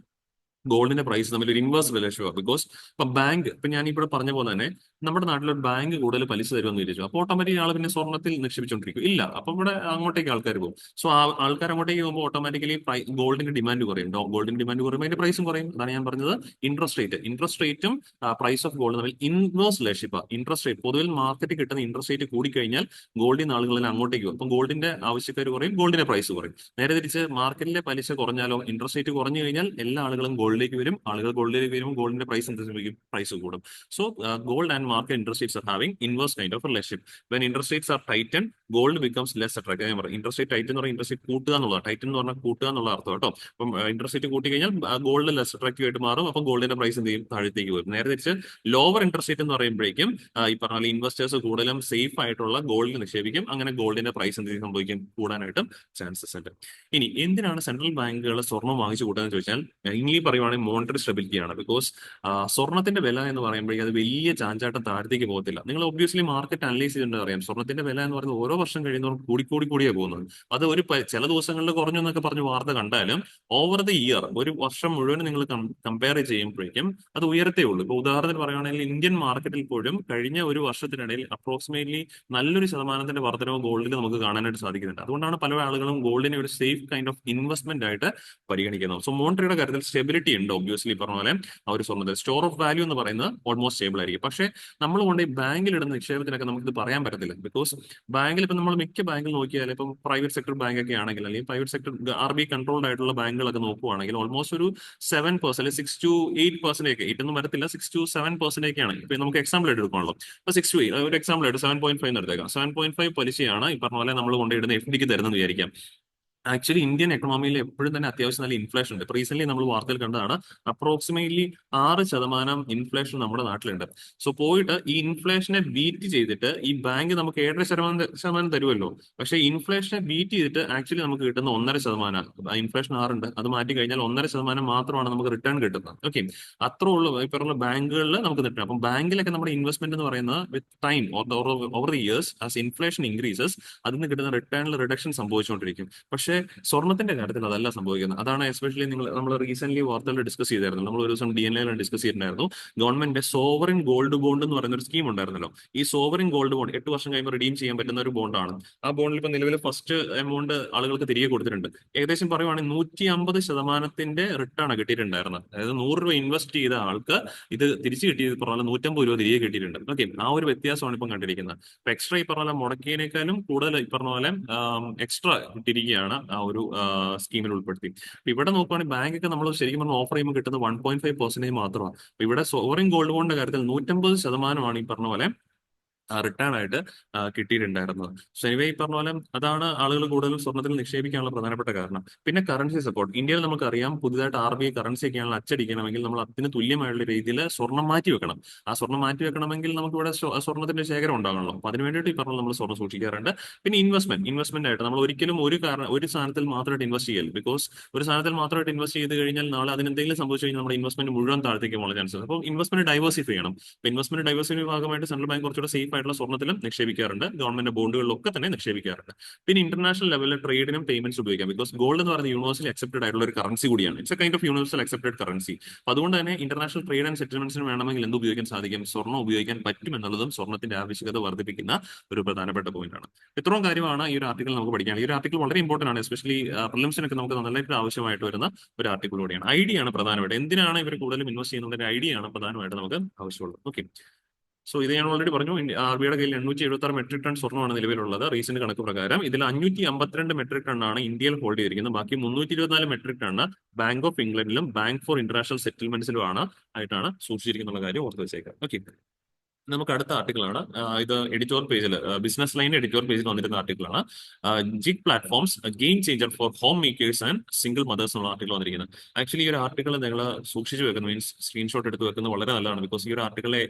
ഗോൾഡിന്റെ പ്രൈസ് തമ്മിൽ ഒരു ഇൻവേഴ്സ് റിലേഷൻ. ബിക്കോസ് ഇപ്പൊ ബാങ്ക്, ഇപ്പൊ ഞാൻ ഇവിടെ പറഞ്ഞ പോലെ തന്നെ നമ്മുടെ നാട്ടിലൊരു ബാങ്ക് കൂടുതൽ പലിശ തരുമെന്ന് വിചാരിച്ചു. അപ്പോൾ ഓട്ടോമാറ്റിക് ആൾ പിന്നെ സ്വർണ്ണത്തിൽ നിക്ഷേപിച്ചുകൊണ്ടിരിക്കും ഇല്ല. അപ്പൊ ഇവിടെ അങ്ങോട്ടേക്ക് ആൾക്കാർ പോകും. സോ ആൾക്കാർ അങ്ങോട്ടേക്ക് പോകുമ്പോൾ ഓട്ടോമാറ്റിക്കലി ഗോൾഡിന്റെ ഡിമാൻഡ് കുറയും. ഗോൾഡിന്റെ ഡിമാൻഡ് കുറയുമ്പോൾ അതിന്റെ പ്രൈസും കുറയും. അതാണ് ഞാൻ പറഞ്ഞത് ഇൻട്രസ്റ്റ് റേറ്റും പ്രൈസ് ഓഫ് ഗോൾഡ് തമ്മിൽ ഇൻവേഴ്സ് റിലേഷൻഷിപ്പ്. ഇൻട്രസ്റ്റ് റേറ്റ് പൊതുവിൽ മാർക്കറ്റിൽ കിട്ടുന്ന ഇൻട്രസ്റ്റ് റേറ്റ് കൂടിക്കഴിഞ്ഞാൽ ഗോൾഡിൽ നിന്ന് ആളുകളെല്ലാം അങ്ങോട്ടേക്ക് പോകും. അപ്പം ഗോൾഡിന്റെ ആവശ്യക്കാർ കുറയും, ഗോൾഡിന്റെ പ്രൈസ് കുറയും. നേരെ തിരിച്ച് മാർക്കറ്റിലെ പലിശ കുറഞ്ഞാലോ, ഇൻട്രസ്റ്റ് റേറ്റ് കുറഞ്ഞു കഴിഞ്ഞാൽ എല്ലാ ആളുകളും ഗോൾഡിലേക്ക് വരും. ആളുകൾ ഗോൾഡിലേക്ക് വരുമ്പോൾ ഗോൾഡിന്റെ പ്രൈസ് എന്ത് സംഭവിക്കും, പ്രൈസ് കൂടും. So gold and market interest rates are having inverse kind of relationship. When interest rates R Titan, gold becomes less attractive. ഞാൻ പറയും ഇൻട്രസ്റ്റ് റേറ്റ് ടൈറ്റൻ എന്ന് പറഞ്ഞാൽ ഇൻട്രസ്റ്റ് റേറ്റ് കൂട്ടുക എന്നുള്ളത്, ടൈറ്റൻ എന്ന് പറഞ്ഞാൽ കൂട്ടുക എന്നുള്ള അർത്ഥം കേട്ടോ. അപ്പം ഇൻട്രസ്റ്റ് റേറ്റ് കൂട്ടി കഴിഞ്ഞാൽ ഗോൾഡ് ലെസ് അട്രാക്റ്റീവ് ആയിട്ട് മാറും. അപ്പം ഗോൾഡിന്റെ പ്രൈസ് എന്ത് ചെയ്യും, താഴത്തേക്ക് വരും. നേരെ തിരിച്ച് ലോവർ ഇൻട്രസ്റ്റ് റേറ്റ് എന്ന് പറയുമ്പോഴേക്കും ഈ പറഞ്ഞ ഇൻവെസ്റ്റേഴ്സ് കൂടുതലും സേഫ് ആയിട്ടുള്ള ഗോൾഡിൽ നിക്ഷേപിക്കും. അങ്ങനെ ഗോൾഡിന്റെ പ്രൈസ് എന്ത് സംഭവിക്കും, കൂടാനായിട്ടും ചാൻസസ് ഉണ്ട്. ഇനി എന്തിനാണ് സെൻട്രൽ ബാങ്കുകൾ സ്വർണ്ണം വാങ്ങിച്ചു കൂട്ടുക എന്ന് ചോദിച്ചാൽ ഇംഗ്ലീഷ് പറയുവാണെങ്കിൽ മോണിറ്ററി സ്റ്റെബിലിറ്റി ആണ്. ബിക്കോസ് സ്വർണ്ണത്തിന്റെ വില എന്ന് പറയുമ്പോഴേക്കും അത് വലിയ ചാഞ്ചാട്ടം താഴത്തേക്ക് പോകത്തില്ല. നിങ്ങൾ ഒബ്വിയസ്ലി മാർക്കറ്റ് അനലൈസ് ചെയ്തിട്ട് അറിയാം, സ്വർണ്ണത്തിന്റെ വില എന്ന് പറയുന്നത് ഓരോ വർഷം കഴിയുന്നവർ കൂടിയാണ് പോകുന്നത്. അത് ഒരു ചില ദിവസങ്ങളിൽ കുറഞ്ഞു എന്നൊക്കെ പറഞ്ഞ് വാർത്ത കണ്ടാലും ഓവർ ദ ഇയർ ഒരു വർഷം മുഴുവൻ നിങ്ങൾ കമ്പയർ ചെയ്യുമ്പോഴേക്കും അത് ഉയരത്തേ ഉള്ളൂ. ഇപ്പൊ ഉദാഹരണത്തിന് പറയുകയാണെങ്കിൽ ഇന്ത്യൻ മാർക്കറ്റിൽ പോലും കഴിഞ്ഞ ഒരു വർഷത്തിനിടയിൽ അപ്രോക്സിമേറ്റ്ലി നല്ലൊരു ശതമാനത്തിന്റെ വർധനവ് ഗോൾഡിൽ നമുക്ക് കാണാനായിട്ട് സാധിക്കുന്നുണ്ട്. അതുകൊണ്ടാണ് പല ആളുകളും ഗോൾഡിനെ ഒരു സേഫ് കൈൻഡ് ഓഫ് ഇൻവെസ്റ്റ്മെന്റ് ആയിട്ട് പരിഗണിക്കുന്നത്. സോ മോണിറ്ററിയുടെ കാര്യത്തിൽ സ്റ്റെബിലിറ്റി ലിക്വിഡിറ്റി ഉണ്ട് ഒബ്വിയസ്ലി പറഞ്ഞ പോലെ ആ ഒരു സ്വർണ്ണത്തിൽ സ്റ്റോർ ഓഫ് വാല്യൂ എന്ന് പറയുന്നത് ഓൾമോസ്റ്റ് സ്റ്റേബിൾ ആയിരിക്കും. പക്ഷേ നമ്മൾ കൊണ്ട് ഈ ബാങ്കിൽ ഇടുന്ന നിക്ഷേപത്തിനൊക്കെ നമുക്കിത് പറയാൻ പറ്റത്തില്ല. ബിക്കോസ് ബാങ്കിൽ ഇപ്പം നമ്മൾ മിക്ക ബാങ്കിൽ നോക്കിയാൽ ഇപ്പം പ്രൈവറ്റ് സെക്ടർ ബാങ്ക് ഒക്കെ ആണെങ്കിൽ അല്ലെങ്കിൽ പ്രൈവറ്റ് സെക്ടർ RBI കൺട്രോൾഡ് ആയിട്ടുള്ള ബാങ്കുകളൊക്കെ നോക്കുവാണെങ്കിൽ ഓൾമോസ്റ്റ് ഒരു 7%, 6 to 8% ഒക്കെ, 8 ഒന്നും വരത്തില്ല, 6 to 7% ഒക്കെയാണ്. ഇപ്പൊ നമുക്ക് എക്സാമ്പിൾ ആയിട്ട് എടുക്കണല്ലോ. അപ്പൊ 6 to 8 ഒരു എക്സാമ്പിൾ ആയിട്ട് 7.5 എടുത്തേക്കാം. 7.5 പലിശയാണ് ഈ പറഞ്ഞ പോലെ നമ്മൾ കൊണ്ടിടുന്ന FDക്ക് തരുന്നത് വിചാരിക്കാം. ആക്ച്വലി ഇന്ത്യൻ എക്കണോമിയിൽ എപ്പോഴും തന്നെ അത്യാവശ്യം നല്ല ഇൻഫ്ലേഷൻ ഉണ്ട്. ഇപ്പൊ റീസെന്റ് നമ്മൾ വാർത്തയിൽ കണ്ടതാണ് അപ്രോക്സിമേറ്റ്ലി 6% ഇൻഫ്ലേഷൻ നമ്മുടെ നാട്ടിലുണ്ട്. സോ പോയിട്ട് ഈ ഇൻഫ്ലേഷനെ ബീറ്റ് ചെയ്തിട്ട് ഈ ബാങ്ക് നമുക്ക് 7.5% തരുമല്ലോ. പക്ഷേ ഇൻഫ്ലേഷനെ ബീറ്റ് ചെയ്തിട്ട് ആക്ച്വലി നമുക്ക് കിട്ടുന്ന 1.5%. ഇൻഫ്ലേഷൻ 6 ഉണ്ട്, അത് മാറ്റി കഴിഞ്ഞാൽ 1.5% മാത്രമാണ് നമുക്ക് റിട്ടേൺ കിട്ടുന്നത്. ഓക്കെ, അത്രേ ഉള്ളൂ ഈ പറഞ്ഞ ബാങ്കുകളിൽ നമുക്ക് കിട്ടും. അപ്പം ബാങ്കിലൊക്കെ നമ്മുടെ ഇൻവെസ്റ്റ്മെന്റ് എന്ന് പറയുന്നത് with time over the years as inflation increases അതിൽ നിന്ന് കിട്ടുന്ന റിട്ടേണിൽ റിഡക്ഷൻ സംഭവിച്ചുകൊണ്ടിരിക്കും. പക്ഷേ സ്വർണത്തിന്റെ കാര്യത്തിൽ അതല്ല സംഭവിക്കുന്നത്. അതാണ് എസ്പെഷ്യലി നമ്മൾ റീസെന്റ് വാർത്തകൾ ഡിസ്കസ് ചെയ്തായിരുന്നു. നമ്മൾ ഒരു ദിവസം DNA ഡിസ്കസ് ചെയ്തിട്ടുണ്ടായിരുന്നു. ഗവൺമെന്റ് സോവറിൻ ഗോൾഡ് ബോണ്ട് എന്ന് പറയുന്ന ഒരു സ്കീം ഉണ്ടായിരുന്നല്ലോ. ഈ സോവറിൻ ഗോൾഡ് ബോണ്ട് 8 വർഷം കഴിയുമ്പോൾ റിഡീം ചെയ്യാൻ പറ്റുന്ന ഒരു ബോണ്ടാണ്. ആ ബോണ്ടിൽ ഇപ്പൊ നിലവിൽ ഫസ്റ്റ് എമൗണ്ട് ആളുകൾക്ക് തിരികെ കൊടുത്തിട്ടുണ്ട്. ഏകദേശം പറയുവാണെങ്കിൽ 150% റിട്ടേൺ കിട്ടിയിട്ടുണ്ടായിരുന്നത്. അതായത് 100 രൂപ ഇൻവെസ്റ്റ് ചെയ്ത ആൾക്ക് ഇത് തിരിച്ചു കിട്ടിയത് പറഞ്ഞാൽ 150 രൂപ തിരികെ കിട്ടിയിട്ടുണ്ട്. ഓക്കെ, ആ ഒരു വ്യത്യാസമാണ് ഇപ്പം കണ്ടിരിക്കുന്നത്. അപ്പൊ എക്സ്ട്രാ ഈ പറഞ്ഞ പോലെ മുടക്കിയതിനേക്കാളും കൂടുതൽ ഈ പറഞ്ഞ പോലെ എക്സ്ട്രാ കിട്ടിയിരിക്കുകയാണ് ആ ഒരു സ്കീമിൽ ഉൾപ്പെടുത്തി. അപ്പൊ ഇവിടെ നോക്കുവാണെങ്കിൽ ബാങ്കൊക്കെ നമ്മൾ ശരിക്കും പറഞ്ഞാൽ ഓഫർ ചെയ്യുമ്പോൾ കിട്ടുന്നത് 1.5% മാത്രമാണ്. അപ്പൊ ഇവിടെ സോവറിൻ ഗോൾഡ് ബോണ്ടിന്റെ കാര്യത്തിൽ 150% ഈ പറഞ്ഞ പോലെ റിട്ടേൺ ആയിട്ട് കിട്ടിയിട്ടുണ്ടായിരുന്നത്. സോ എനിവേ ഈ പറഞ്ഞ പോലെ അതാണ് ആളുകൾ കൂടുതലും സ്വർണ്ണത്തിൽ നിക്ഷേപിക്കാനുള്ള പ്രധാനപ്പെട്ട കാരണം. പിന്നെ കറൻസി സപ്പോർട്ട്. ഇന്ത്യയിൽ നമുക്കറിയാം പുതിയതായിട്ട് RBI കറൻസി ഒക്കെയാണെങ്കിൽ അച്ചടിക്കണമെങ്കിൽ നമ്മൾ അതിന് തുല്യമായുള്ള രീതിയിൽ സ്വർണ്ണം മാറ്റി വെക്കണം. ആ സ്വർണ്ണം മാറ്റി വെക്കണമെങ്കിൽ നമുക്ക് ഇവിടെ സ്വർണ്ണത്തിന്റെ ശേഖരം ഉണ്ടാകണമല്ലോ. അപ്പൊ അതിന് വേണ്ടിയിട്ട് ഈ പറഞ്ഞ നമ്മൾ സ്വർണ്ണം സൂക്ഷിക്കാറുണ്ട്. പിന്നെ ഇൻവെസ്റ്റ്മെന്റ് ആയിട്ട് നമ്മൾ ഒരിക്കലും ഒരു സാധനത്തിൽ മാത്രമായിട്ട് ഇൻവെസ്റ്റ് ചെയ്യല്. ബിക്കോസ് ഒരു സാധനത്തിൽ മാത്രമായിട്ട് ഇൻവെസ്റ്റ് ചെയ്ത് കഴിഞ്ഞാൽ നാളെ അതിന് എന്തെങ്കിലും സംഭവിച്ചു കഴിഞ്ഞാൽ നമ്മുടെ ഇൻവെസ്റ്റ്മെന്റ് മുഴുവൻ താഴത്തേക്ക് പോകാൻ ചാൻസ് ഉണ്ട്. അപ്പോൾ ഇൻവെസ്റ്റ്മെന്റ് ഡൈവേഴ്സിഫൈ ചെയ്യണം. അപ്പൊ ഇൻവെസ്റ്റ്മെന്റ് ഡൈവേഴ്സിഫൈ ഭാഗമായിട്ട് സെൻട്രൽ ബാങ്ക് കുറച്ചുകൂടെ സേഫ് ആയിട്ടുള്ള സ്വർണ്ണത്തിലും നിക്ഷേപിക്കാറുണ്ട്, ഗവൺമെന്റ് ബോണ്ടുകളിലൊക്കെ തന്നെ നിക്ഷേപിക്കാറുണ്ട്. പിന്നെ ഇന്റർനാഷണൽ ലെവലിൽ ട്രേഡിനും പേയ്മെന്റ്സ് ഉപയോഗിക്കാം. ബിക്കോസ് ഗോൾഡ് എന്ന് പറയുന്നത് യൂണിവേഴ്സലി അക്സെപ്റ്റഡ് ആയിട്ടുള്ള ഒരു കറൻസി കൂടിയാണ്. It's A kind of universal accepted currency. അപ്പൊ അതുകൊണ്ട് തന്നെ ഇന്റർനാഷണൽ ട്രേഡ് ആൻഡ് സെറ്റിൽമെന്റ്സിന് വേണമെങ്കിൽ എന്ത് ഉപയോഗിക്കാൻ സാധിക്കും? സ്വർണ്ണം ഉപയോഗിക്കാൻ പറ്റും എന്നുള്ളതും സ്വർണ്ണത്തിന്റെ ആവശ്യകത വർദ്ധിപ്പിക്കുന്ന ഒരു പ്രധാനപ്പെട്ട പോയിന്റ് ആണ്. ഇത്രയും കാര്യമാണ് ഈ ഒരു ആർട്ടിക്കിൾ നമുക്ക് പഠിക്കാൻ. ഈ ഒരു ആർട്ടിക്കിൾ വളരെ ഇമ്പോർട്ടന്റ് ആണ്, എസ്പെഷ്യലി പ്രിലിംസിനൊക്കെ നമുക്ക് നന്നായിട്ട് ആവശ്യമായിട്ട് വരുന്ന ഒരു ആർട്ടിക്കിൾ കൂടിയാണ്. ഐഡിയ ആണ് പ്രധാനമായിട്ട് എന്തിനാണ് ഇവർ കൂടുതലും ഇൻവെസ്റ്റ് ചെയ്യുന്നതിന്റെ ഐഡിയ ആണ് പ്രധാനമായിട്ട് നമുക്ക് ആവശ്യമുള്ളത്. ഓക്കെ, സോ ഇത് ഞാൻ ഓൾറെഡി പറഞ്ഞു. RBIയുടെ കയ്യിൽ 876 മെട്രിക് ടൺ സ്വർണ്ണമാണ് നിലവിലുള്ളത് റീസെന്റ് കണക്ക് പ്രകാരം. ഇതിൽ 552 മെട്രിക് ടണ്ണാണ് ഇന്ത്യയിൽ ഹോൾഡ് ചെയ്തിരിക്കുന്നത്. ബാക്കി 324 മെട്രിക് ടണ്ണ് ബാങ്ക് ഓഫ് ഇംഗ്ലണ്ടിലും ബാങ്ക് ഫോർ ഇന്റർനാഷണൽ സെറ്റിൽമെന്റ്സിലുമാണ് ആയിട്ടാണ് സൂക്ഷിച്ചിരിക്കുന്ന കാര്യം ഓർത്ത് വെച്ചേക്കാം. ഓക്കെ, നമുക്ക് അടുത്ത ആർട്ടിക്കിളാണ്. ഇത് എഡിറ്റോറിയൽ പേജിൽ ബിസിനസ് ലൈൻ എഡിറ്റോറിയൽ പേജിൽ വന്നിരുന്ന ആർട്ടിക്കിളാണ്. Gig platforms game changer for home makers and single mothers എന്നുള്ള ആർട്ടിക്കിൾ വന്നിരിക്കുന്നത്. ആക്ച്വലി ഈ ഒരു ആർട്ടിക്കിൾ നിങ്ങൾ സൂക്ഷിച്ചു വെക്കുന്നത് മീൻസ് സ്ക്രീൻഷോട്ട് എടുത്ത് വെക്കുന്നത് വളരെ നല്ലതാണ്. ബിക്കോസ് ഈ ഒരു ആർട്ടിക്കിളെ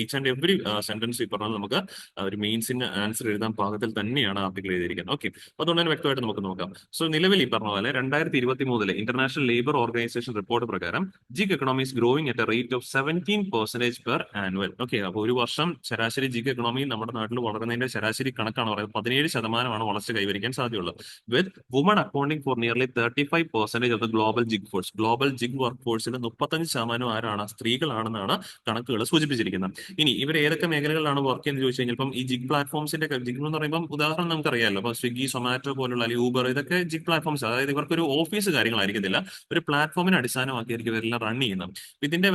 ഈച്ച് ആൻഡ് എവറി സെന്റൻസ് ഈ പറഞ്ഞാൽ നമുക്ക് ഒരു മെയിൻസിന് ആൻസർ എഴുതാൻ പാകത്തിൽ തന്നെയാണ് ആർട്ടിക്കിൾ എഴുതിയിരിക്കുന്നത്. ഓക്കെ, അതുകൊണ്ട് തന്നെ വ്യക്തമായിട്ട് നമുക്ക് നോക്കാം. സോ നിലവിൽ ഈ പറഞ്ഞ പോലെ 2023 ഇന്റർനാഷണൽ ലേബർ ഓർഗനൈസേഷൻ റിപ്പോർട്ട് പ്രകാരം jig economy is growing at A rate of 17% per annual. Okay, അപ്പോൾ ഒരു വർഷം ശരാശരി ജിഗ് എക്കണോമി നമ്മുടെ നാട്ടിൽ വളരുന്നതിന്റെ ശരാശരി കണക്കാണ് പറയുന്നത് 17% വളർച്ച കൈവരിക്കാൻ സാധ്യതയുള്ളത്. With women accounting for nearly 35% of the global gig force. Global gig work ഫോഴ്സിൽ 35% ആരാണ്? സ്ത്രീകളാണെന്നാണ് കണക്കുകൾ സൂചിപ്പിച്ചിരിക്കുന്നത്. ഇനി ഇവർ ഏതൊക്കെ മേഖലകളിലാണ് വർക്ക് ചെയ്യുന്നത് ചോദിച്ചു കഴിഞ്ഞാൽ ഇപ്പം ഈ ജിഗ് പ്ലാറ്റ്ഫോംസിന്റെ ജിഗ് എന്ന് പറയുമ്പോൾ ഉദാഹരണം നമുക്കറിയാമല്ലോ. ഇപ്പൊ സ്വിഗ്ഗി, സൊമാറ്റോ പോലുള്ള അല്ലെങ്കിൽ ഊബർ, ഇതൊക്കെ ജിഗ് പ്ലാറ്റ്ഫോംസ്. അതായത് ഇവർക്കൊരു ഓഫീസ് കാര്യങ്ങളായിരിക്കത്തില്ല, ഒരു പ്ലാറ്റ്ഫോമിനെ അടിസ്ഥാനമാക്കിയായിരിക്കും ഇവരെല്ലാം റൺ ചെയ്യുന്നത്. ഇതിന്റെ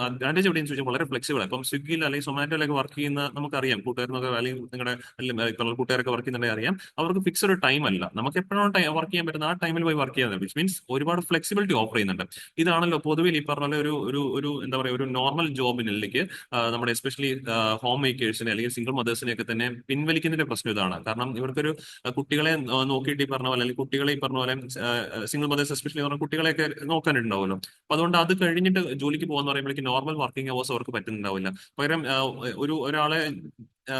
അഡ്വാൻറ്റേജ് എവിടെയെന്ന് ചോദിച്ചാൽ വളരെ ഫ്ലെക്സിബിൾ. ഇപ്പം സ്വിഗ്ഗിയിൽ അല്ലെങ്കിൽ സൊമാറ്റോയിലൊക്കെ വർക്ക് ചെയ്യുന്ന നമുക്കറിയാം, കൂട്ടുകാരനൊക്കെ അല്ലെങ്കിൽ നിങ്ങളുടെ കൂട്ടുകാരൊക്കെ വർക്ക് ചെയ്യുന്നുണ്ടെങ്കിൽ അറിയാം, അവർക്ക് ഫിക്സഡ് ടൈം അല്ല. നമുക്ക് എപ്പോഴാണ് വർക്ക് ചെയ്യാൻ പറ്റുന്ന ആ ടൈമിൽ പോയി വർക്ക് ചെയ്യാൻ, വിച്ച് മീൻസ് ഒരുപാട് ഫ്ലെക്സിബിലിറ്റി ഓഫർ ചെയ്യുന്നുണ്ട്. ഇതാണല്ലോ പൊതുവെ ഈ പറഞ്ഞ പോലെ ഒരു എന്താ പറയുക ഒരു നോർമൽ ജോബിനിലേക്ക് നമ്മുടെ എസ്പെഷ്യലി ഹോം മേക്കേഴ്സിനെ അല്ലെങ്കിൽ സിംഗിൾ മദേഴ്സിനെ ഒക്കെ തന്നെ പിൻവലിക്കുന്നതിന്റെ പ്രശ്നം ഇതാണ്. കാരണം ഇവർക്കൊരു കുട്ടികളെ നോക്കിയിട്ട് ഈ പറഞ്ഞ പോലെ അല്ലെങ്കിൽ കുട്ടികളെ ഈ പറഞ്ഞ പോലെ സിംഗിൾ മദേഴ്സ് എസ്പെഷ്യലി പറഞ്ഞ കുട്ടികളെയൊക്കെ നോക്കാനുണ്ടാവുമല്ലോ. അപ്പൊ അതുകൊണ്ട് അത് കഴിഞ്ഞിട്ട് ജോലിക്ക് പോകാന്ന് പറയുമ്പോഴേക്ക് നോർമൽ വർക്കിംഗ് അവേഴ്സ് അവർക്ക് പറ്റുന്നുണ്ടാവില്ല. പകരം ഒരാളെ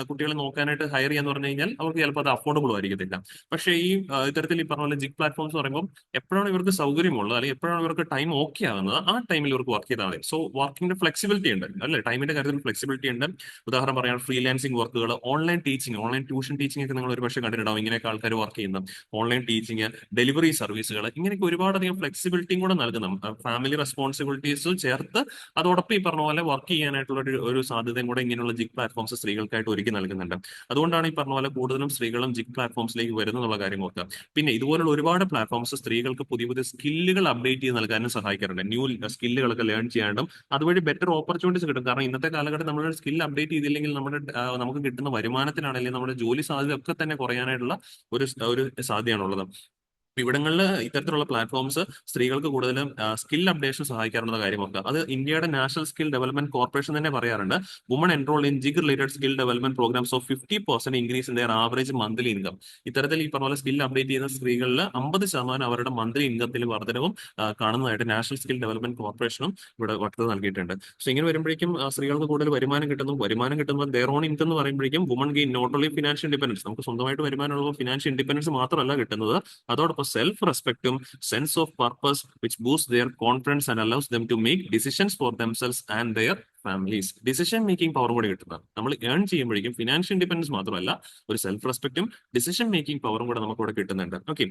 കുട്ടികളെ നോക്കാനായിട്ട് ഹയർ ചെയ്യാന്ന് പറഞ്ഞു കഴിഞ്ഞാൽ അവർക്ക് ചിലപ്പോൾ അത് അഫോർഡബിൾ ആയിരിക്കത്തില്ല. പക്ഷേ ഈ ഇത്തരത്തിൽ ഈ പറഞ്ഞ പോലെ ജിഗ് പ്ലാറ്റ്ഫോംസ് പറയുമ്പോൾ എപ്പോഴാണ് ഇവർക്ക് സൗകര്യമുള്ളത് അല്ലെങ്കിൽ എപ്പോഴാണ് ഇവർക്ക് ടൈം ഓക്കെ ആകുന്നത് ആ ടൈമിൽ ഇവർക്ക് വർക്ക് ചെയ്താൽ മതി. സോ വർക്കിന്റെ ഫ്ലെക്സിബിലിറ്റി ഉണ്ട് അല്ലെ, ടൈമിന്റെ കാര്യത്തിൽ ഫ്ലെക്സിബിലിറ്റി ഉണ്ട്. ഉദാഹരണം പറയാൻ ഫ്രീലാൻസിങ് വർക്കുകൾ, online teaching, online tuition teaching ഒക്കെ നിങ്ങൾ ഒരു പക്ഷേ കണ്ടിട്ടുണ്ടാവും. ഇങ്ങനെയൊക്കെ ആൾക്കാർ വർക്ക് ചെയ്യുന്ന ഓൺലൈൻ ടീച്ചിങ്, ഡെലിവറി സർവീസുകൾ, ഇങ്ങനെയൊക്കെ ഒരുപാടധികം ഫ്ലെക്സിബിലിറ്റിയും കൂടെ നൽകുന്ന ഫാമിലി റെസ്പോൺസിബിലിറ്റീസ് ചേർത്ത് അതോടൊപ്പം ഈ പറഞ്ഞ പോലെ വർക്ക് ചെയ്യാനായിട്ടുള്ള ഒരു സാധ്യതയും കൂടെ ഇങ്ങനെയുള്ള ജിഗ് പ്ലാറ്റ്ഫോംസ് സ്ത്രീകൾക്കായിട്ട് ഒരുക്കി നൽകുന്നുണ്ട്. അതുകൊണ്ടാണ് ഈ പറഞ്ഞ പോലെ കൂടുതലും സ്ത്രീകളും ജിഗ് പ്ലാറ്റ്ഫോംസിലേക്ക് വരുന്നുള്ള കാര്യം ഓർക്കുക. പിന്നെ ഇതുപോലുള്ള ഒരുപാട് പ്ലാറ്റ്ഫോംസ് സ്ത്രീകൾക്ക് പുതിയ പുതിയ സ്കില്ലുകൾ അപ്ഡേറ്റ് ചെയ്ത് നൽകാനും സഹായിക്കാറുണ്ട്. ന്യൂ സ്കില്ലുകളൊക്കെ ലേൺ ചെയ്യാനും അതുവഴി ബെറ്റർ ഓപ്പർച്യൂണിറ്റീസ് കിട്ടും. കാരണം ഇന്നത്തെ കാലഘട്ടം നമ്മുടെ സ്കിൽ അപ്ഡേറ്റ് ചെയ്തില്ലെങ്കിൽ നമുക്ക് കിട്ടുന്ന വരുമാനത്തിനാണെങ്കിൽ നമ്മുടെ ജോലി സാധ്യത ഒക്കെ തന്നെ കുറയാനായിട്ടുള്ള ഒരു സാധ്യതയാണുള്ളത്. ഇവിടങ്ങളിൽ ഇത്തരത്തിലുള്ള പ്ലാറ്റ്ഫോംസ് സ്ത്രീകൾക്ക് കൂടുതലും സ്കിൽ അപ്ഡേഷൻ സഹായിക്കാറുള്ള കാര്യമൊക്കെ അത് ഇന്ത്യയുടെ നാഷണൽ സ്കിൽ ഡെവലപ്മെന്റ് കോർപ്പറേഷൻ തന്നെ പറയാറുണ്ട്. Women enrol in gig related skill development programmes of 50% increase in their average monthly income. ഇത്തരത്തിൽ ഈ പറഞ്ഞ പോലെ സ്കിൽ അപ്ഡേറ്റ് ചെയ്യുന്ന സ്ത്രീകളിൽ 50% അവരുടെ മന്ത്ലി ഇൻകത്തിൽ വർധനവും കാണുന്നതായിട്ട് നാഷണൽ സ്കിൽ ഡെവലപ്മെന്റ് കോർപ്പറേഷനും ഇവിടെ വ്യക്തത നൽകിയിട്ടുണ്ട്. സോ ഇങ്ങനെ വരുമ്പോഴേക്കും സ്ത്രീകൾക്ക് കൂടുതൽ വരുമാനം കിട്ടുമ്പോൾ ദെയർ ഓൺ ഇൻകം എന്ന് പറയുമ്പോഴേക്കും women gain not only financial independence, നമുക്ക് സ്വന്തമായിട്ട് വരുമാനമുള്ള ഫിനാൻഷ്യൽ ഇൻഡിപെൻഡൻസ് മാത്രമല്ല കിട്ടുന്നത്, അതോടൊപ്പം സെൽഫ് റെസ്പെക്റ്റും sense of purpose which boost their confidence and allows them to make decisions for themselves and their families. Decision making പവറും കൂടി കിട്ടുന്നത് നമ്മൾ ഏൺ ചെയ്യുമ്പോഴേക്കും ഫിനാൻഷ്യൽ ഇൻഡിപെൻഡൻസ് മാത്രമല്ല ഒരു സെൽഫ് റെസ്പെക്റ്റും ഡിസിഷൻ മേക്കിംഗ് പവറും കൂടെ നമുക്ക് ഇവിടെ കിട്ടുന്നുണ്ട്. Okay,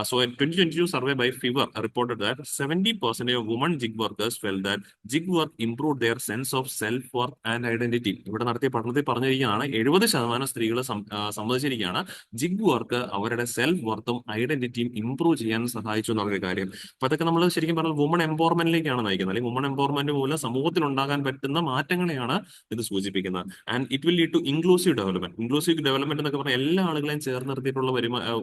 so 2022 survey by Fiverr reported that 70% of women gig workers felt that gig work improved their sense of self worth and identity. ഇവിടെ നടത്തിയ പഠനത്തിൽ പറഞ്ഞിരിക്കുകയാണ് 70% സ്ത്രീകൾ സമ്മതിച്ചിരിക്കുകയാണ് ജിഗ് വർക്ക് അവരുടെ സെൽഫ് വർത്തും ഐഡന്റിറ്റിയും ഇംപ്രൂവ് ചെയ്യാൻ സഹായിച്ചു എന്നുള്ള കാര്യം. അപ്പൊ അതൊക്കെ നമ്മൾ ശരിക്കും പറഞ്ഞാൽ വുമൺ എംപവർമെന്റിലേക്കാണ് നയിക്കുന്നത്, അല്ലെങ്കിൽ വുമൺ എംപവർമെന്റ് മൂലം സമൂഹത്തിൽ ഉണ്ടാകാൻ പറ്റുന്ന മാറ്റങ്ങളെയാണ് ഇത് സൂചിപ്പിക്കുന്നത്. And it will lead to inclusive development. Inclusive development എന്നൊക്കെ പറഞ്ഞാൽ എല്ലാ ആളുകളെയും ചേർന്ന് നിർത്തിയിട്ടുള്ള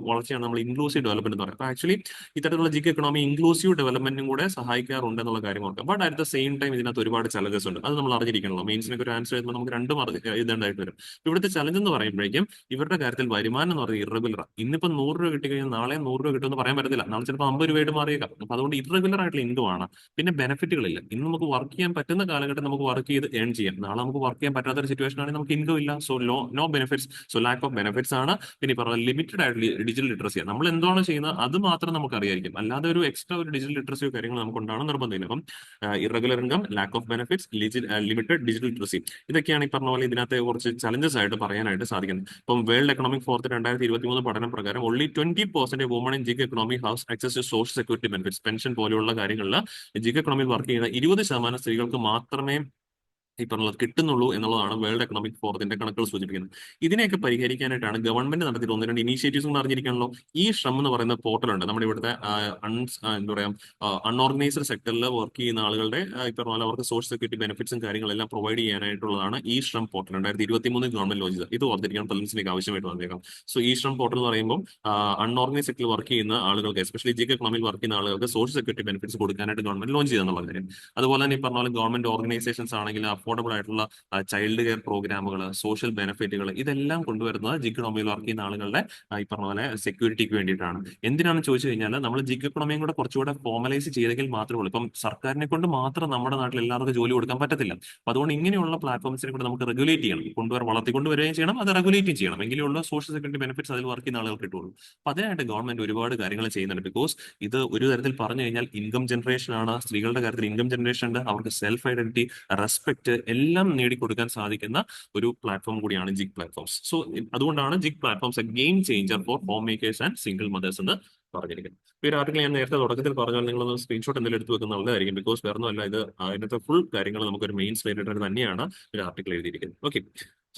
വളർച്ചയാണ് നമ്മൾ ഇൻക്ലൂസീവ് ഡെവലപ്മെന്റ് എന്ന് പറയുന്നത്. അപ്പൊ ആക്ച്വലി ഇത്തരത്തിലുള്ള ജിഗ് എക്കണോമി ഇൻക്ലൂസീവ് ഡെവലപ്മെന്റും കൂടെ സഹായിക്കാറുണ്ട് എന്നുള്ള കാര്യം ഓർക്കാം. But at the same time ഇതിനകത്ത് ഒരുപാട് ചലഞ്ചസ് ഉണ്ട്, അത് നമ്മൾ അറിഞ്ഞിരിക്കണല്ലോ. മെയിൻസിനൊക്കെ ഒരു ആൻസർ ചെയ്യുമ്പോൾ നമുക്ക് രണ്ടും ഇതുണ്ടായിട്ട് വരും. ഇവിടുത്തെ ചലഞ്ച് എന്ന് പറയുമ്പോഴേക്കും ഇവരുടെ കാര്യത്തിൽ വരുമാനം എന്ന് പറയുന്നത് ഇറഗുലർ. ഇന്നിപ്പോൾ 100 രൂപ കിട്ടിക്കഴിഞ്ഞാൽ നാളെ 100 രൂപ കിട്ടുമെന്ന് പറയാൻ പറ്റത്തില്ല, നാളെ ചിലപ്പോൾ 50 രൂപയായിട്ട് മാറിയേക്കാം. അപ്പൊ അതുകൊണ്ട് ഇറഗുലർ ആയിട്ടുള്ള ഇൻകം ആണ്. പിന്നെ ബെനിഫിറ്റുകളില്ല. ഇന്ന് നമുക്ക് വർക്ക് ചെയ്യാൻ പറ്റുന്ന കാലഘട്ടം നമുക്ക് വർക്ക് ചെയ്ത് ഏൺ ചെയ്യാം, നാളെ നമുക്ക് വർക്ക് ചെയ്യാൻ പറ്റാത്ത ഒരു സിറ്റുവേഷൻ ആണെങ്കിൽ നമുക്ക് ഇൻകം ഇല്ല. So no benefits, so lack of benefits ആണ്. പിന്നെ പറഞ്ഞ ലിമിറ്റഡ് ആയിട്ടുള്ള ഡിജിറ്റൽ ലിറ്ററസി, നമ്മൾ എന്താണ് ചെയ്യുന്നത് അത് മാത്രം നമുക്ക് അറിയായിരിക്കും, അല്ലാതെ ഒരു എക്സ്ട്രാ ഒരു ഡിജിറ്റൽ ലിറ്ററസിയോ കാര്യങ്ങൾ നമുക്ക് ഉണ്ടാവണം നിർബന്ധമില്ല. അപ്പം irregular income, lakh of benefits, limited digital literacy, ഇതൊക്കെയാണ് ഈ പറഞ്ഞ പോലെ ഇതിനകത്ത് കുറച്ച് ചലഞ്ചസ് ആയിട്ട് പറയാനായിട്ട് സാധിക്കുന്നത്. ഇപ്പം വേൾഡ് എക്കണോമിക് ഫോറത്തിൽ 2023 പഠനം പ്രകാരം only 20% women in gig economy has access to social security benefits. Pension പോലെയുള്ള കാര്യങ്ങളിൽ ജിഗ് എക്കണോമിയിൽ വർക്ക് ചെയ്യുന്ന 20% സ്ത്രീകൾക്ക് മാത്രമേ ഈ പറഞ്ഞത് കിട്ടുന്നുള്ളൂ എന്നുള്ളതാണ് വേൾഡ് എക്കണോമിക് ഫോറത്തിന്റെ കണക്കുകൾ സൂചിപ്പിക്കുന്നത്. ഇതിനെയൊക്കെ പരിഹരിക്കാനായിട്ടാണ് ഗവൺമെന്റ് നടത്തിയിട്ട് 1-2 ഇനീഷ്യേറ്റീവ്സ് അറിഞ്ഞിരിക്കണല്ലോ. ഈ ശ്രം എന്ന് പറയുന്ന പോർട്ടലുണ്ട് നമ്മുടെ ഇവിടുത്തെ എന്താ പറയാ അൺഓർഗനൈസ്ഡ് സെക്ടറിൽ വർക്ക് ചെയ്യുന്ന ആളുകളുടെ ഈ പറഞ്ഞ പോലെ അവർക്ക് സോഷ്യൽ സെക്യൂരിറ്റി ബെനിഫിറ്റ്സും കാര്യങ്ങളെല്ലാം പ്രൊവൈഡ് ചെയ്യാനായിട്ടുള്ളതാണ് ഈ ശ്രം പോർട്ടൽ. 2023 ഗവൺമെന്റ് ലോഞ്ച് ചെയ്തത്. ഇത് ഓർത്തിരിക്കാൻ പ്രിലിംസിലേക്ക് ആവശ്യമായിട്ട് വന്നേക്കാം. സോ ഈ ശ്രം പോർട്ടൽ എന്ന് പറയുമ്പോൾ അൺഓർഗനൈസ് സെക്ടറിൽ വർക്ക് ചെയ്യുന്ന ആളുകൾക്ക്, എസ്പെഷ്യലി ജിഗ് എക്കണോമിയിൽ വർക്ക് ചെയ്യുന്ന ആളുകൾക്ക് സോഷ്യൽ സെക്യൂരിറ്റി ബെനിഫിറ്റ്സ് കൊടുക്കാനായിട്ട് ഗവൺമെന്റ് ലോഞ്ച് ചെയ്തെന്നുള്ള കാര്യം. അതുപോലെ തന്നെ ഈ പറഞ്ഞ പോലെ ഗവൺമെന്റ് ഓർഗനൈസേഷൻസ് ആണെങ്കിൽ അഫോർഡബിൾ ആയിട്ടുള്ള ചൈൽഡ് കെയർ പ്രോഗ്രാമുകൾ, സോഷ്യൽ ബെനിഫിറ്റുകൾ, ഇതെല്ലാം കൊണ്ടുവരുന്നത് ജിഗ് എക്കണോമിയിൽ വർക്ക് ചെയ്യുന്ന ആളുകളുടെ ഈ പറഞ്ഞ പോലെ സെക്യൂരിറ്റിക്ക് വേണ്ടിയിട്ടാണ്. എന്തിനാണെന്ന് ചോദിച്ചു കഴിഞ്ഞാൽ നമ്മൾ ജിഗ് എക്കണോമിയും കൂടെ കുറച്ചുകൂടെ ഫോർമലൈസ് ചെയ്തെങ്കിൽ മാത്രമേ ഉള്ളൂ. ഇപ്പം സർക്കാരിനെ കൊണ്ട് മാത്രം നമ്മുടെ നാട്ടിൽ എല്ലാവർക്കും ജോലി കൊടുക്കാൻ പറ്റത്തില്ല. അപ്പൊ അതുകൊണ്ട് ഇങ്ങനെയുള്ള പ്ലാറ്റ്ഫോംസിനെ കൂടെ നമുക്ക് റെഗുലേറ്റ് ചെയ്യണം, വളർത്തിക്കൊണ്ടുവരികയും ചെയ്യണം, അത് റെഗുലേറ്റും ചെയ്യണം. എങ്കിലേ ഉള്ള സോഷ്യൽ സെക്യൂരിറ്റി ബെനിഫിറ്റ്സ് അതിൽ വർക്ക് ചെയ്യുന്ന ആളുകൾക്ക് കിട്ടുള്ളൂ. അപ്പൊ അതിനായിട്ട് ഗവൺമെന്റ് ഒരുപാട് കാര്യങ്ങൾ ചെയ്യുന്നുണ്ട്. ബിക്കോസ് ഇത് ഒരു തരത്തിൽ പറഞ്ഞു കഴിഞ്ഞാൽ ഇൻകം ജനറേഷൻ ആണ്. സ്ത്രീകളുടെ കാര്യത്തിൽ ഇൻകം ജനറേഷൻ ഉണ്ട്, അവർക്ക് സെൽഫ് ഐഡന്റിറ്റി, റെസ്പെക്ട് എല്ലാം നേടിക്കൊടുക്കാൻ സാധിക്കുന്ന ഒരു പ്ലാറ്റ്ഫോം കൂടിയാണ് ജിഗ് പ്ലാറ്റ്ഫോംസ്. സോ അതുകൊണ്ടാണ് gig platforms a game changer for home makers and single mothers എന്ന് പറഞ്ഞിരിക്കുന്നത്. ഈ ഒരു ആർട്ടിക്കിൾ ഞാൻ നേരത്തെ തുടക്കത്തിൽ പറഞ്ഞാൽ നിങ്ങളൊന്ന് സ്ക്രീൻഷോട്ട് എന്തെങ്കിലും എടുത്ത് വെക്കുന്നത് നല്ലതായിരിക്കും. ബിക്കോസ് വേറെ ഒന്നുമല്ല, ഇത് അതിനകത്തെ ഫുൾ കാര്യങ്ങൾ നമുക്കൊരു മെയിൻ സ്ലൈഡ് തന്നെയാണ് ഒരു ആർട്ടിക്കിൾ എഴുതിയിരിക്കുന്നത്. ഓക്കെ,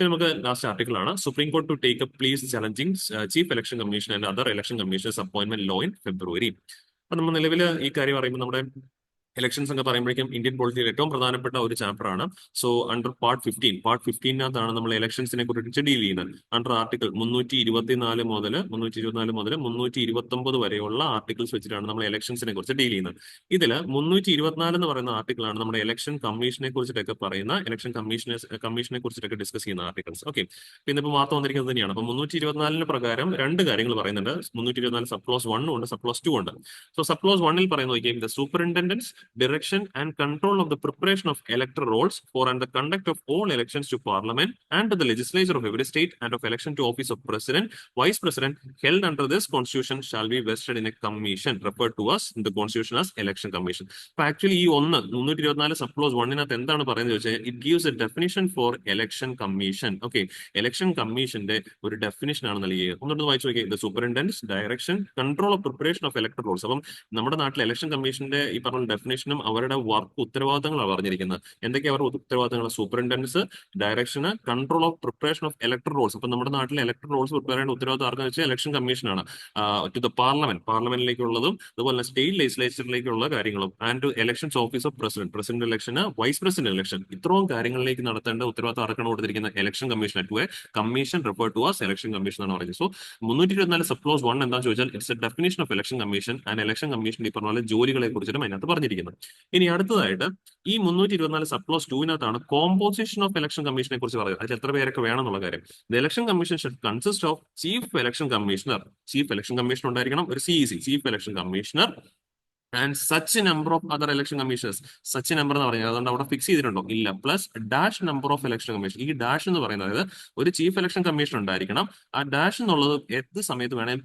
നമുക്ക് ലാസ്റ്റ് ആർട്ടിക്കിൾ ആണ്. Supreme Court to take up pleas challenging chief election commission and other election commissions appointment law in February. അപ്പൊ നമ്മൾ നിലവിൽ ഈ കാര്യം പറയുമ്പോൾ നമ്മുടെ ഇലക്ഷൻസ് ഒക്കെ പറയുമ്പോഴേക്കും ഇന്ത്യൻ പോളിറ്റിയിൽ ഏറ്റവും പ്രധാനപ്പെട്ട ഒരു ചാപ്റ്റർ ആണ്. സോ അണ്ടർ പാർട്ട് 15 നമ്മൾ ഇലക്ഷൻസിനെ കുറിച്ച് ഡീൽ ചെയ്യുന്നത്. അണ്ടർ ആർട്ടിക്കിൾ 324 മുതൽ 329 വരെയുള്ള ആർട്ടിക്കിൾസ് വെച്ചിട്ടാണ് നമ്മൾ ഇലക്ഷൻസിനെ കുറിച്ച് ഡീൽ ചെയ്യുന്നത്. ഇതിൽ 324 എന്ന് പറയുന്ന ആർട്ടിക്കിൾ ആണ് നമ്മുടെ ഇലക്ഷൻ കമ്മീഷനെ കുറിച്ചിട്ടൊക്കെ പറയുന്ന, ഇലക്ഷൻ കമ്മീഷനെ കുറിച്ചിട്ടൊക്കെ ഡിസ്കസ് ചെയ്യുന്ന ആർട്ടിക്കിൾസ്. ഓക്കെ, പിന്നെ ഇപ്പൊ വാർത്ത വന്നിരിക്കുന്നത് തന്നെയാണ്. അപ്പൊ 324 പ്രകാരം രണ്ട് കാര്യങ്ങൾ പറയുന്നുണ്ട്. 324 സബ് ക്ലോസ് 1 ഉണ്ട്, സബ് ക്ലോസ് 2 ഉണ്ട്. സോ സബ് ക്ലോസ് 1 പറയുന്നത് the സൂപ്പറിൻറ്റൻഡൻസ് direction and control of the preparation of electoral rolls for and the conduct of all elections to parliament and to the legislature of every state and of election to office of president, vice president held under this constitution shall be vested in a commission referred to as in the constitution as election commission. അപ്പൊ ആക്ച്വലി ഈ 324 സബ് ക്ലോസ് 1 എന്താണ് പറയുന്നത് വെച്ചാൽ it gives a definition for election commission. Okay, election കമ്മീഷന്റെ ഒരു ഡെഫിനിഷൻ ആണ് നൽകിയത്. ഒന്നുകൂടെ വായിച്ചു നോക്കിയാൽ the superintendence direction control of preparation of electoral rolls. അപ്പം നമ്മുടെ നാട്ടിൽ ഇലക്ഷൻ കമ്മീഷന്റെ ഈ പറഞ്ഞ ഡെഫിനേഷൻ കമ്മീഷനും അവരുടെ വർക്ക് ഉത്തരവാദിത്തങ്ങളാണ് പറഞ്ഞിരിക്കുന്നത്. എന്തൊക്കെയാണ് അവരുടെ ഉത്തരവാദിത്തങ്ങൾ? Superintendence, direction, control of preparation of electoral rolls. അപ്പൊ നമ്മുടെ നാട്ടിലെ ഇലക്ട്രൽ റോൾസ് പ്രിപ്പയർ ചെയ്യേണ്ട ഉത്തരവാദിത്തം ആർക്കെന്ന് വെച്ചാൽ ഇലക്ഷൻ കമ്മീഷനാണ്. ടു ദ പാർലമെന്റിലേക്കുള്ളതും അതുപോലെ സ്റ്റേറ്റ് ലെജിസ്ലേച്ചറിലേക്കുള്ള കാര്യങ്ങളും, and to elections office of president ഇലക്ഷന്, വൈസ് പ്രസിഡന്റ് ഇലക്ഷൻ, ഇത്രയും കാര്യങ്ങളിലേക്ക് നടത്തേണ്ട ഉത്തരവാദിത്തം ആർക്കാണ് കൊടുത്തിരിക്കുന്നത്? Election commission. To a commission refer to as election commission എന്നാണ് പറയുന്നത്. സോ 324 സബ് ക്ലോസ് 1 എന്താണെന്ന് ചോദിച്ചാൽ it's a definition of election commission and election commission ഈ പറഞ്ഞ പോലെ ജോലികളെ കുറിച്ചിട്ടും അതിനകത്ത് പറഞ്ഞിരിക്കുന്നത്. ഇനി അടുത്തതായിട്ട് ഈ 324 സബ് ക്ലോസ് 2-നകത്താണ് കോമ്പോസിഷൻ ഓഫ് ഇലക്ഷൻ കമ്മീഷനെ കുറിച്ച് പറയുന്നത്. അതിൽ എത്ര പേരൊക്കെ വേണം എന്നുള്ള കാര്യം. The election commission should consist of chief election commissioner, chief election commissioner ഉണ്ടായിരിക്കണം, ഒരു CEC, chief election commissioner, and such number of other election commissioners. Such number എന്ന് പറയുന്നത് അതുകൊണ്ട് അവിടെ ഫിക്സ് ചെയ്തിട്ടുണ്ടോ? ഇല്ല. Plus dash number of election commission. ഈ ഡാഷ് എന്ന് പറയുന്നത് അതായത് ഒരു ചീഫ് ഇലക്ഷൻ കമ്മീഷൻ ഉണ്ടായിരിക്കണം. ആ ഡാഷ് എന്നുള്ളത് ഏത് സമയത്ത് വേണേൽ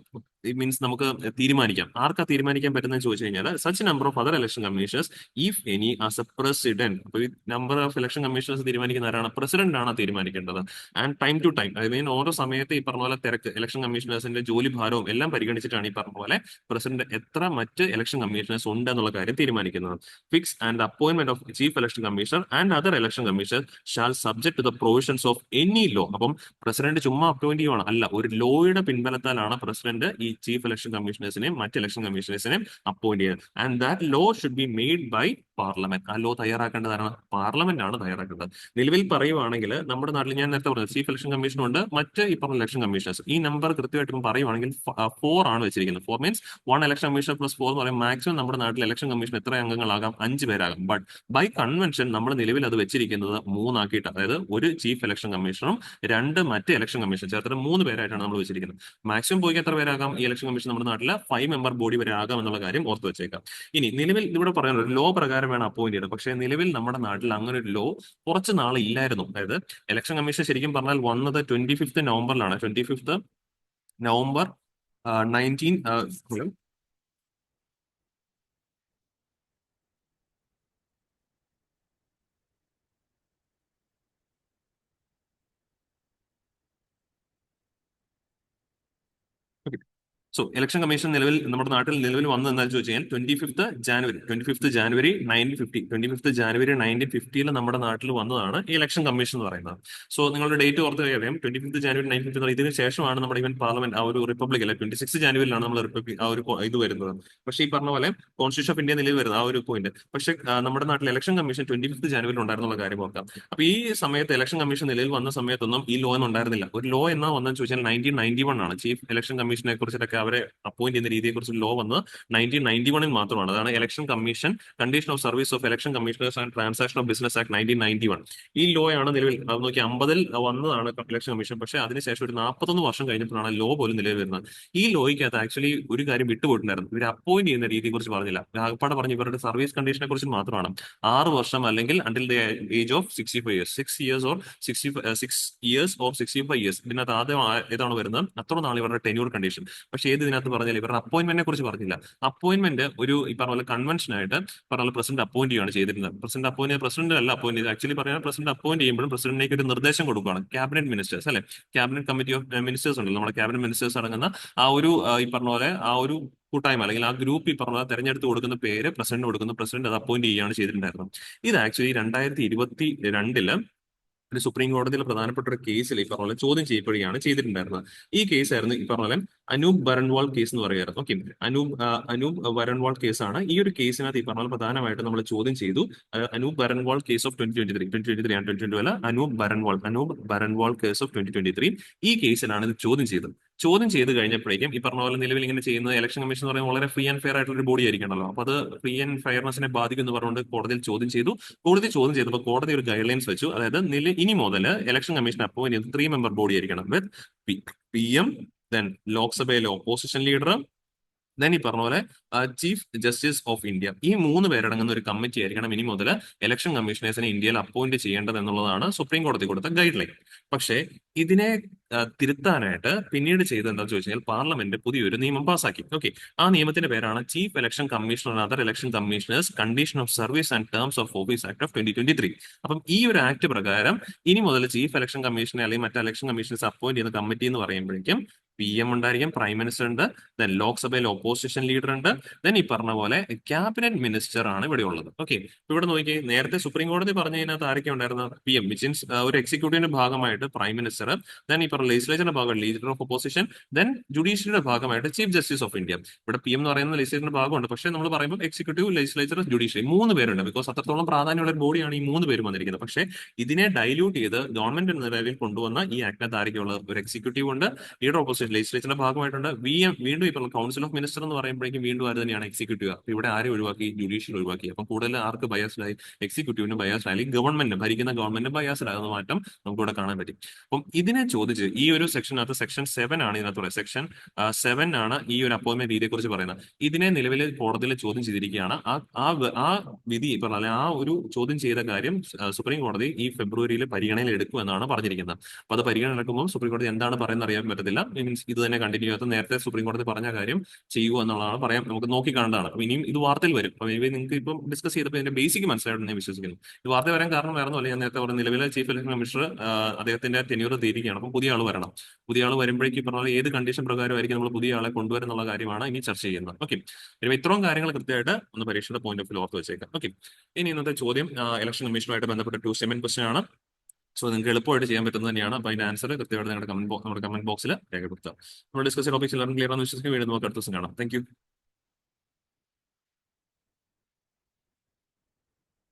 മീൻസ് നമുക്ക് തീരുമാനിക്കാം. ആർക്കാ തീരുമാനിക്കാൻ പറ്റുന്നതെന്ന് ചോദിച്ചു കഴിഞ്ഞാൽ such number of other election commissioners if any as A president. അപ്പൊ ഈ നമ്പർ ഓഫ് ഇലക്ഷൻ കമ്മീഷണേഴ്സ് തീരുമാനിക്കുന്ന ആരാണ്? പ്രസിഡന്റ് ആണ് തീരുമാനിക്കേണ്ടത്. And time to time, I mean ഓരോ സമയത്ത് ഈ പറഞ്ഞ പോലെ തിരക്ക്, ഇലക്ഷൻ കമ്മീഷണേഴ്സിന്റെ ജോലി ഭാരവും എല്ലാം പരിഗണിച്ചിട്ടാണ് ഈ പറഞ്ഞ പോലെ പ്രസിഡന്റ് എത്ര മറ്റ് ഇലക്ഷൻ കമ്മീഷണേഴ്സ് ഉണ്ട് എന്നുള്ള കാര്യം തീരുമാനിക്കുന്നത്. Fix and appointment of chief election commissioner and other election commissioner shall subject to the provisions of any law. അപ്പം പ്രസിഡന്റ് ചുമ്മാ അപ്പോയിന്റ് ചെയ്യുവാണ് അല്ല, ഒരു ലോയുടെ പിൻബലത്താലാണ് പ്രസിഡന്റ് ഈ ചീഫ് ഇലക്ഷൻ കമ്മീഷണേഴ്സിനെയും മറ്റ് ഇലക്ഷൻ കമ്മീഷണേഴ്സിനെയും അപ്പോയിന്റ് ചെയ്യുന്നത്. And that law should be made by parliament. ആ ലോ തയ്യാറാക്കേണ്ടതാണ് പാർലമെന്റ് ആണ് തയ്യാറാക്കേണ്ടത്. നിലവിൽ പറയുവാണെങ്കിൽ നമ്മുടെ നാട്ടിൽ ഞാൻ നേരത്തെ പറഞ്ഞത് ചീഫ് ഇലക്ഷൻ കമ്മീഷൻ ഉണ്ട്, മറ്റ് ഈ പറഞ്ഞ ഇലക്ഷൻ കമ്മീഷണേഴ്സ്. ഈ നമ്പർ കൃത്യമായിട്ട് പറയുവാണെങ്കിൽ 4 ആണ് വെച്ചിരിക്കുന്നത്. 4 മീൻസ് 1 ഇലക്ഷൻ കമ്മീഷണർ പ്ലസ് 4 എന്ന് പറയുമ്പോൾ മാക്സിമം നമ്മുടെ നാട്ടിൽ ഇലക്ഷൻ കമ്മീഷൻ എത്ര അംഗങ്ങളാകാം? 5 പേരാകാം. ബട്ട് ബൈ കൺവെൻഷൻ നമ്മൾ നിലവിൽ അത് വെച്ചിരിക്കുന്നത് 3 ആക്കിയിട്ട്, അതായത് ഒരു ചീഫ് ഇലക്ഷൻ കമ്മീഷണറും 2 മറ്റ് ഇലക്ഷൻ കമ്മീഷൻ ചേർത്തിട്ട് 3 പേരായിട്ടാണ് നമ്മൾ വെച്ചിരിക്കുന്നത്. മാക്സിമം പോയി എത്ര പേരാകാം ഈ ഇലക്ഷൻ കമ്മീഷൻ നമ്മുടെ നാട്ടിൽ? 5 മെമ്പർ ബോഡി വരെ ആകാം എന്നുള്ള കാര്യം ഓർത്ത് വെച്ചേക്കാം. ഇനി നിലവിൽ ഇവിടെ പറയുന്നത് ഒരു ലോ പ്രകാരം വേണം അപ്പോയിന്റ് ചെയ്ത്. പക്ഷേ നിലവിൽ നമ്മുടെ നാട്ടിൽ അങ്ങനെ ഒരു ലോ കുറച്ച് നാൾ ഇല്ലായിരുന്നു. അതായത് ഇലക്ഷൻ കമ്മീഷൻ ശരിക്കും പറഞ്ഞാൽ വന്നത് 25 നവംബറിലാണ്. 25 നവംബർ 19 സോ ഇലക്ഷൻ കമ്മീഷൻ നിലവിൽ നമ്മുടെ നാട്ടിൽ നിലവിൽ വന്നത് എന്താണെന്ന് ചോദിച്ചു കഴിഞ്ഞാൽ 25 ജാനുവരി 1950 നമ്മുടെ നാട്ടിൽ വന്നതാണ് ഈ ഇലക്ഷൻ കമ്മീഷൻ എന്ന് പറയുന്നത്. സോ നിങ്ങളുടെ ഡേറ്റ് ഓർത്ത് അറിയാം, 25 ജാനുവരി 1950. ഇതിന് ശേഷമാണ് നമ്മുടെ ഈവൻ പാർലമെന്റ് ആ ഒരു റിപ്പബ്ലിക് അല്ലെ 26 ജാനുവരിയിലാണ് നമ്മൾ റിപ്പബ്ലിക് ആ ഒരു ഇത് വരുന്നത്. പക്ഷേ ഈ പറഞ്ഞ പോലെ കോൺസ്റ്റിറ്റ്യൂഷൻ ഓഫ് ഇന്ത്യ നിലവിൽ വരുന്നത് ആ ഒരു പോയിന്റ്. പക്ഷേ നമ്മുടെ നാട്ടിൽ ഇലക്ഷൻ കമ്മീഷൻ 25 ജാനുവരിയിൽ ഉണ്ടായിരുന്നുള്ള കാര്യം ഓർക്കാം. അപ്പൊ ഈ സമയത്ത് ഇലക്ഷൻ കമ്മീഷൻ നിലവിൽ വന്ന സമയത്തൊന്നും ഈ ലോ ഒന്നും ഉണ്ടായിരുന്നില്ല. ഒരു ലോ എന്നാ വന്നതെന്ന് ചോദിച്ചാൽ 1991 ആണ്. ചീഫ് ഇലക്ഷൻ കമ്മീഷനെ കുറിച്ചിട്ടൊക്കെ അവരെ അപ്പോയിന്റ് ചെയ്യുന്ന രീതിയെക്കുറിച്ച് ലോ വന്നത് 1991 മാത്രമാണ്. അതാണ് election commission condition of service of election commissioners and transaction of business act 1991. ഈ ലോ ആണ് നിലവിൽ അത് നോക്കി 50-ൽ വന്നതാണ് ഇലക്ഷൻ കമ്മീഷൻ. പക്ഷേ അതിനുശേഷം ഒരു 41 വർഷം കഴിഞ്ഞപ്പോഴാണ് ലോ പോലും നിലവിൽ വരുന്നത്. ഈ ലോയ്ക്കകത്ത് ആക്ച്വലി ഒരു കാര്യം വിട്ടുപോയിട്ടുണ്ടായിരുന്നു. ഇവർ അപ്പോയിന്റ് ചെയ്യുന്ന രീതിയെ കുറിച്ച് പറഞ്ഞില്ല. ആകപ്പാടെ പറഞ്ഞ് ഇവരുടെ സർവീസ് കണ്ടീഷനെ കുറിച്ച് മാത്രമാണ്. 6 വർഷം അല്ലെങ്കിൽ until the age of 65 years, 6 years or 65 years. ഇതിനകത്ത് ആദ്യം ഏതാണ് വരുന്നത്? അത്ര നാൾ ഇവരുടെ ടെന്യൂർ കണ്ടീഷൻ. പക്ഷേ ഏത് ഇതിനകത്ത് പറഞ്ഞാൽ ഇവരുടെ അപ്പോയിന്റ്മെന്റിനെ കുറിച്ച് പറഞ്ഞില്ല. അപ്പോയിന്റ്മെന്റ് ഒരു ഈ പറഞ്ഞ പോലെ കൺവെൻഷൻ ആയിട്ട് പറഞ്ഞ പ്രസിഡന്റ് അപ്പോയിന്റ് ചെയ്യുകയാണ് ചെയ്തിരുന്നത്. പ്രസിഡന്റ് അല്ല അപ്പോയിന്റ് ചെയ്ത്. ആക്ച്വലി പറഞ്ഞാൽ പ്രസിഡന്റ് അപ്പോയിന്റ് ചെയ്യുമ്പോഴും പ്രസിഡന്റിലേക്ക് ഒരു നിർദ്ദേശം കൊടുക്കുകയാണ്. ക്യാബിനറ്റ് മിനിസ്റ്റേഴ്സ് അല്ലെ, ക്യാബിനറ്റ് കമ്മിറ്റി ഓഫ് മിനിസ്റ്റേഴ്സ് ഉണ്ടല്ലോ, നമ്മുടെ ക്യാബിനറ്റ് മിനിസ്റ്റേഴ്സ് അടങ്ങുന്ന ആ ഒരു ഈ പറഞ്ഞ പോലെ ആ ഒരു കൂട്ടായ്മ അല്ലെങ്കിൽ ആ ഗ്രൂപ്പ് ഈ പറഞ്ഞ തെരഞ്ഞെടുത്ത് കൊടുക്കുന്ന പേര് പ്രസിഡന്റ് കൊടുക്കുന്നു. പ്രസിഡന്റ് അത് അപ്പോയിന്റ് ചെയ്യുകയാണ് ചെയ്തിട്ടുണ്ടായിരുന്നത്. ഇത് ആക്ച്വലി 2022 ഒരു സുപ്രീം കോടതിയിൽ പ്രധാനപ്പെട്ട ഒരു കേസിൽ ഈ പറഞ്ഞ പോലെ ചോദ്യം ചെയ്യപ്പെടുകയാണ് ചെയ്തിട്ടുണ്ടായിരുന്നത്. ഈ കേസായിരുന്നു ഈ പറഞ്ഞ പോലെ അനൂപ് ബരൺവാൾ കേസ് എന്ന് പറയുമായിരുന്നു. ഓക്കെ, അനൂപ് ബരൺവാൾ കേസാണ്. ഈ ഒരു കേസിനകത്ത് ഈ പറഞ്ഞ പ്രധാനമായിട്ട് നമ്മൾ ചോദ്യം ചെയ്തു. അനൂപ് ബരൺവാൾ കേസ് ഓഫ് 2023 ആണ്, 2022 അല്ല. Anoop Baranwal case of 2023. ഈ കേസിലാണ് ഇത് ചോദ്യം ചെയ്തത്. ചോദ്യം ചെയ്ത് കഴിഞ്ഞപ്പോഴേക്കും ഈ പറഞ്ഞ പോലെ നിലവിൽ ഇങ്ങനെ ചെയ്യുന്നത് ഇലക്ഷൻ കമ്മീഷൻ എന്ന് പറയുന്നത് വളരെ ഫ്രീ ആൻഡ് ഫെയർ ആയിട്ടുള്ള ഒരു ബോഡി ആയിരിക്കണമല്ലോ. അപ്പൊ അത് ഫ്രീ ആൻഡ് ഫെയർനെസിനെ ബാധിക്കും എന്ന് പറഞ്ഞുകൊണ്ട് കോടതിയിൽ ചോദ്യം ചെയ്തു. കോടതി ചോദ്യം ചെയ്തപ്പോൾ കോടതി ഒരു ഗൈഡ് ലൈൻസ് വെച്ചു. അതായത് ഇനി മുതൽ ഇലക്ഷൻ കമ്മീഷൻ അപ്പോയിന്റ് ചെയ്യുന്നത് 3 മെമ്പർ ബോഡി ആയിരിക്കണം വിത്ത് PM, ദെൻ ലോക്സഭയിലെ ഓപ്പോസിഷൻ ലീഡർ, ദെൻ ഈ പറഞ്ഞ പോലെ ചീഫ് ജസ്റ്റിസ് ഓഫ് ഇന്ത്യ. ഈ 3 പേരടങ്ങുന്ന ഒരു കമ്മിറ്റി ആയിരിക്കണം ഇനി മുതൽ ഇലക്ഷൻ കമ്മീഷണേഴ്സിനെ ഇന്ത്യയിൽ അപ്പോയിന്റ് ചെയ്യേണ്ടത് എന്നുള്ളതാണ് സുപ്രീം കോടതി കൊടുത്ത ഗൈഡ് ലൈൻ. പക്ഷേ ഇതിനെ തിരുത്താനായിട്ട് പിന്നീട് ചെയ്തത് എന്താണെന്ന് ചോദിച്ചു കഴിഞ്ഞാൽ പാർലമെന്റ് പുതിയൊരു നിയമം പാസാക്കി. ഓക്കെ, ആ നിയമത്തിന്റെ പേരാണ് chief election commissioner other election commissioners condition of service and terms of office act of 2023. അപ്പം ഈ ഒരു ആക്ട് പ്രകാരം ഇനി മുതൽ ചീഫ് ഇലക്ഷൻ കമ്മീഷനെ അല്ലെങ്കിൽ മറ്റ് ഇലക്ഷൻ കമ്മീഷണേഴ്സ് അപ്പോയിന്റ് ചെയ്യുന്ന കമ്മിറ്റി എന്ന് പറയുമ്പോഴേക്കും PM ഉണ്ടായിരിക്കും, പ്രൈം മിനിസ്റ്റർ ഉണ്ട്, ദെൻ ലോക്സഭയിൽ ഓപ്പോസിഷൻ ലീഡർ ഉണ്ട്, ദെൻ ഈ പറഞ്ഞ പോലെ ക്യാബിനറ്റ് മിനിസ്റ്റർ ആണ് ഇവിടെ ഉള്ളത്. ഓക്കെ, ഇവിടെ നോക്കി നേരത്തെ സുപ്രീം കോടതി പറഞ്ഞതിനകത്ത് ആരൊക്കെ ഉണ്ടായിരുന്ന PM, വിച്ച് മീൻസ് ഒരു എക്സിക്യൂട്ടീവിന്റെ ഭാഗമായിട്ട് പ്രൈം മിനിസ്റ്റർ, ദെൻ ഈ പറഞ്ഞ ലെജിസ്ലേച്ചറിന്റെ ഭാഗം ലീഡർ ഓഫ് ഓപ്പോസിഷൻ, ദെൻ ജുഡീഷ്യറിയുടെ ഭാഗമായിട്ട് ചീഫ് ജസ്റ്റിസ് ഓഫ് ഇന്ത്യ. ഇവിടെ PM എന്ന് പറയുന്ന ലെജിസ്ലേച്ചറിന്റെ ഭാഗമുണ്ട്, പക്ഷേ നമ്മൾ പറയുമ്പോൾ എക്സിക്യൂട്ടീവ്, ലെജിസ്ലേച്ചർ, ജുഡീഷ്യറി 3 പേരുണ്ട്. ബിക്കോസ് അത്രത്തോളം പ്രാധാന്യമുള്ള ഒരു ബോഡിയാണ് ഈ 3 പേരും വന്നിരിക്കുന്നത്. പക്ഷേ ഇതിനെ ഡൈല്യൂട്ട് ചെയ്ത് ഗവൺമെന്റ് നിലവിൽ കൊണ്ടുവന്ന ഈ ആക്ടിനകത്ത് ആരൊക്കെയുള്ള ഒരു എക്സിക്യൂട്ടീവ് ഉണ്ട്, ലീഡർ ഓപ്പോസിഷൻ ലെജിസ്ലേച്ചറിന്റെ ഭാഗമായിട്ടുണ്ട്, വീണ്ടും ഇപ്പോൾ കൗൺസിൽ ഓഫ് മിനിസ്റ്റർ എന്ന് പറയുമ്പോഴേക്കും വീണ്ടും ആര് തന്നെയാണ് എക്സിക്യൂട്ടീവ്. അപ്പൊ ഇവിടെ ആരെ ഒഴിവാക്കി? ജുഡീഷ്യൽ ഒഴിവാക്കി. അപ്പം കൂടുതൽ ആർക്ക് ബയാസ്ഡായി? എക്സിക്യൂട്ടീവിന് ബയാസ്ഡ്, അല്ലെങ്കിൽ ഗവൺമെന്റ് ഭരിക്കുന്ന ഗവൺമെന്റ് ബയാസ്ഡ് ആകുന്ന മാറ്റം നമുക്കിവിടെ കാണാൻ പറ്റും. അപ്പം ഇതിനെ ചോദിച്ച് ഈ ഒരു സെക്ഷനകത്ത് സെക്ഷൻ 7 ആണ് ഇതിനകത്ത് പറയുന്നത്. സെക്ഷൻ 7 ആണ് ഈ ഒരു അപ്പോയിന്റ്മെന്റ് രീതിയെ കുറിച്ച് പറയുന്നത്. ഇതിനെ നിലവിൽ കോടതിയിൽ ചോദ്യം ചെയ്തിരിക്കുകയാണ്. ആ വിധി പറഞ്ഞാൽ ആ ഒരു ചോദ്യം ചെയ്ത കാര്യം സുപ്രീം കോടതി ഈ ഫെബ്രുവരിയിൽ പരിഗണനയിൽ എടുക്കും എന്നാണ് പറഞ്ഞിരിക്കുന്നത്. അപ്പൊ അത് പരിഗണന എടുക്കുമ്പോൾ സുപ്രീം കോടതി എന്താണ് പറയുന്നത് അറിയാൻ പറ്റത്തില്ല. മീൻസ് ഇത് തന്നെ കണ്ടിന്യൂ ചെയ്ത് നേരത്തെ സുപ്രീം കോടതി പറഞ്ഞ കാര്യം ചെയ്യുക എന്നുള്ളതാണ് പറയാം, നമുക്ക് നോക്കി കാണേണ്ടതാണ്. അപ്പൊ ഇനിയും ഇത് വാർത്തയിൽ വരും. അപ്പൊ നിങ്ങൾക്ക് ഇപ്പം ഡിസ്കസ് ചെയ്തപ്പോൾ ഇതിന്റെ ബേസിക് മനസ്സിലായിട്ട് ഞാൻ വിശ്വസിക്കുന്നു. ഇത് വാർത്ത വരാൻ കാരണം വേറെ ഒന്നുമല്ല, ഞാൻ നേരത്തെ പറഞ്ഞ നിലവിലെ ചീഫ് ഇലക്ഷൻ കമ്മീഷണർ അദ്ദേഹത്തിന്റെ ടെന്യൂർ തീരുകയാണ്. അപ്പം പുതിയ ആൾ വരണം. പുതിയ ആൾ വരുമ്പോഴേക്കും പറഞ്ഞാൽ ഏത് കണ്ടീഷൻ പ്രകാരമായിരിക്കും നമ്മൾ പുതിയ ആളെ കൊണ്ടുവരുന്നുള്ള കാര്യമാണ് ഇനി ചർച്ച ചെയ്യുന്നത്. ഓക്കെ, ഇത്രയും കാര്യങ്ങൾ കൃത്യമായിട്ട് ഒന്ന് പരീക്ഷയുടെ പോയിന്റ് ഓഫ് വ്യൂ ഓർത്ത് വെച്ചേക്കാം. ഓക്കെ, ഇനി ഇന്നത്തെ ചോദ്യം ഇലക്ഷൻ കമ്മീഷനുമായിട്ട് ബന്ധപ്പെട്ട 2 സെമൻ ക്വസ്റ്റൻ ആണ്. സോ നിങ്ങൾക്ക് എളുപ്പമായിട്ട് ചെയ്യാൻ പറ്റുന്നത് തന്നെയാണ്. അപ്പൊ അതിന്റെ ആൻസർ കൃത്യമായിട്ട് നമ്മുടെ കമന്റ് ബോക്സിൽ രേഖപ്പെടുത്താം. നമ്മൾ ഡിസ്കസ് ടോപ്പിക്സ് എല്ലാവരും ക്ലിയർ ആണെന്ന് വിശ്വസിക്കും. വീണ്ടും നമുക്ക് അടുത്ത ദിവസം കാണാം. Thank you.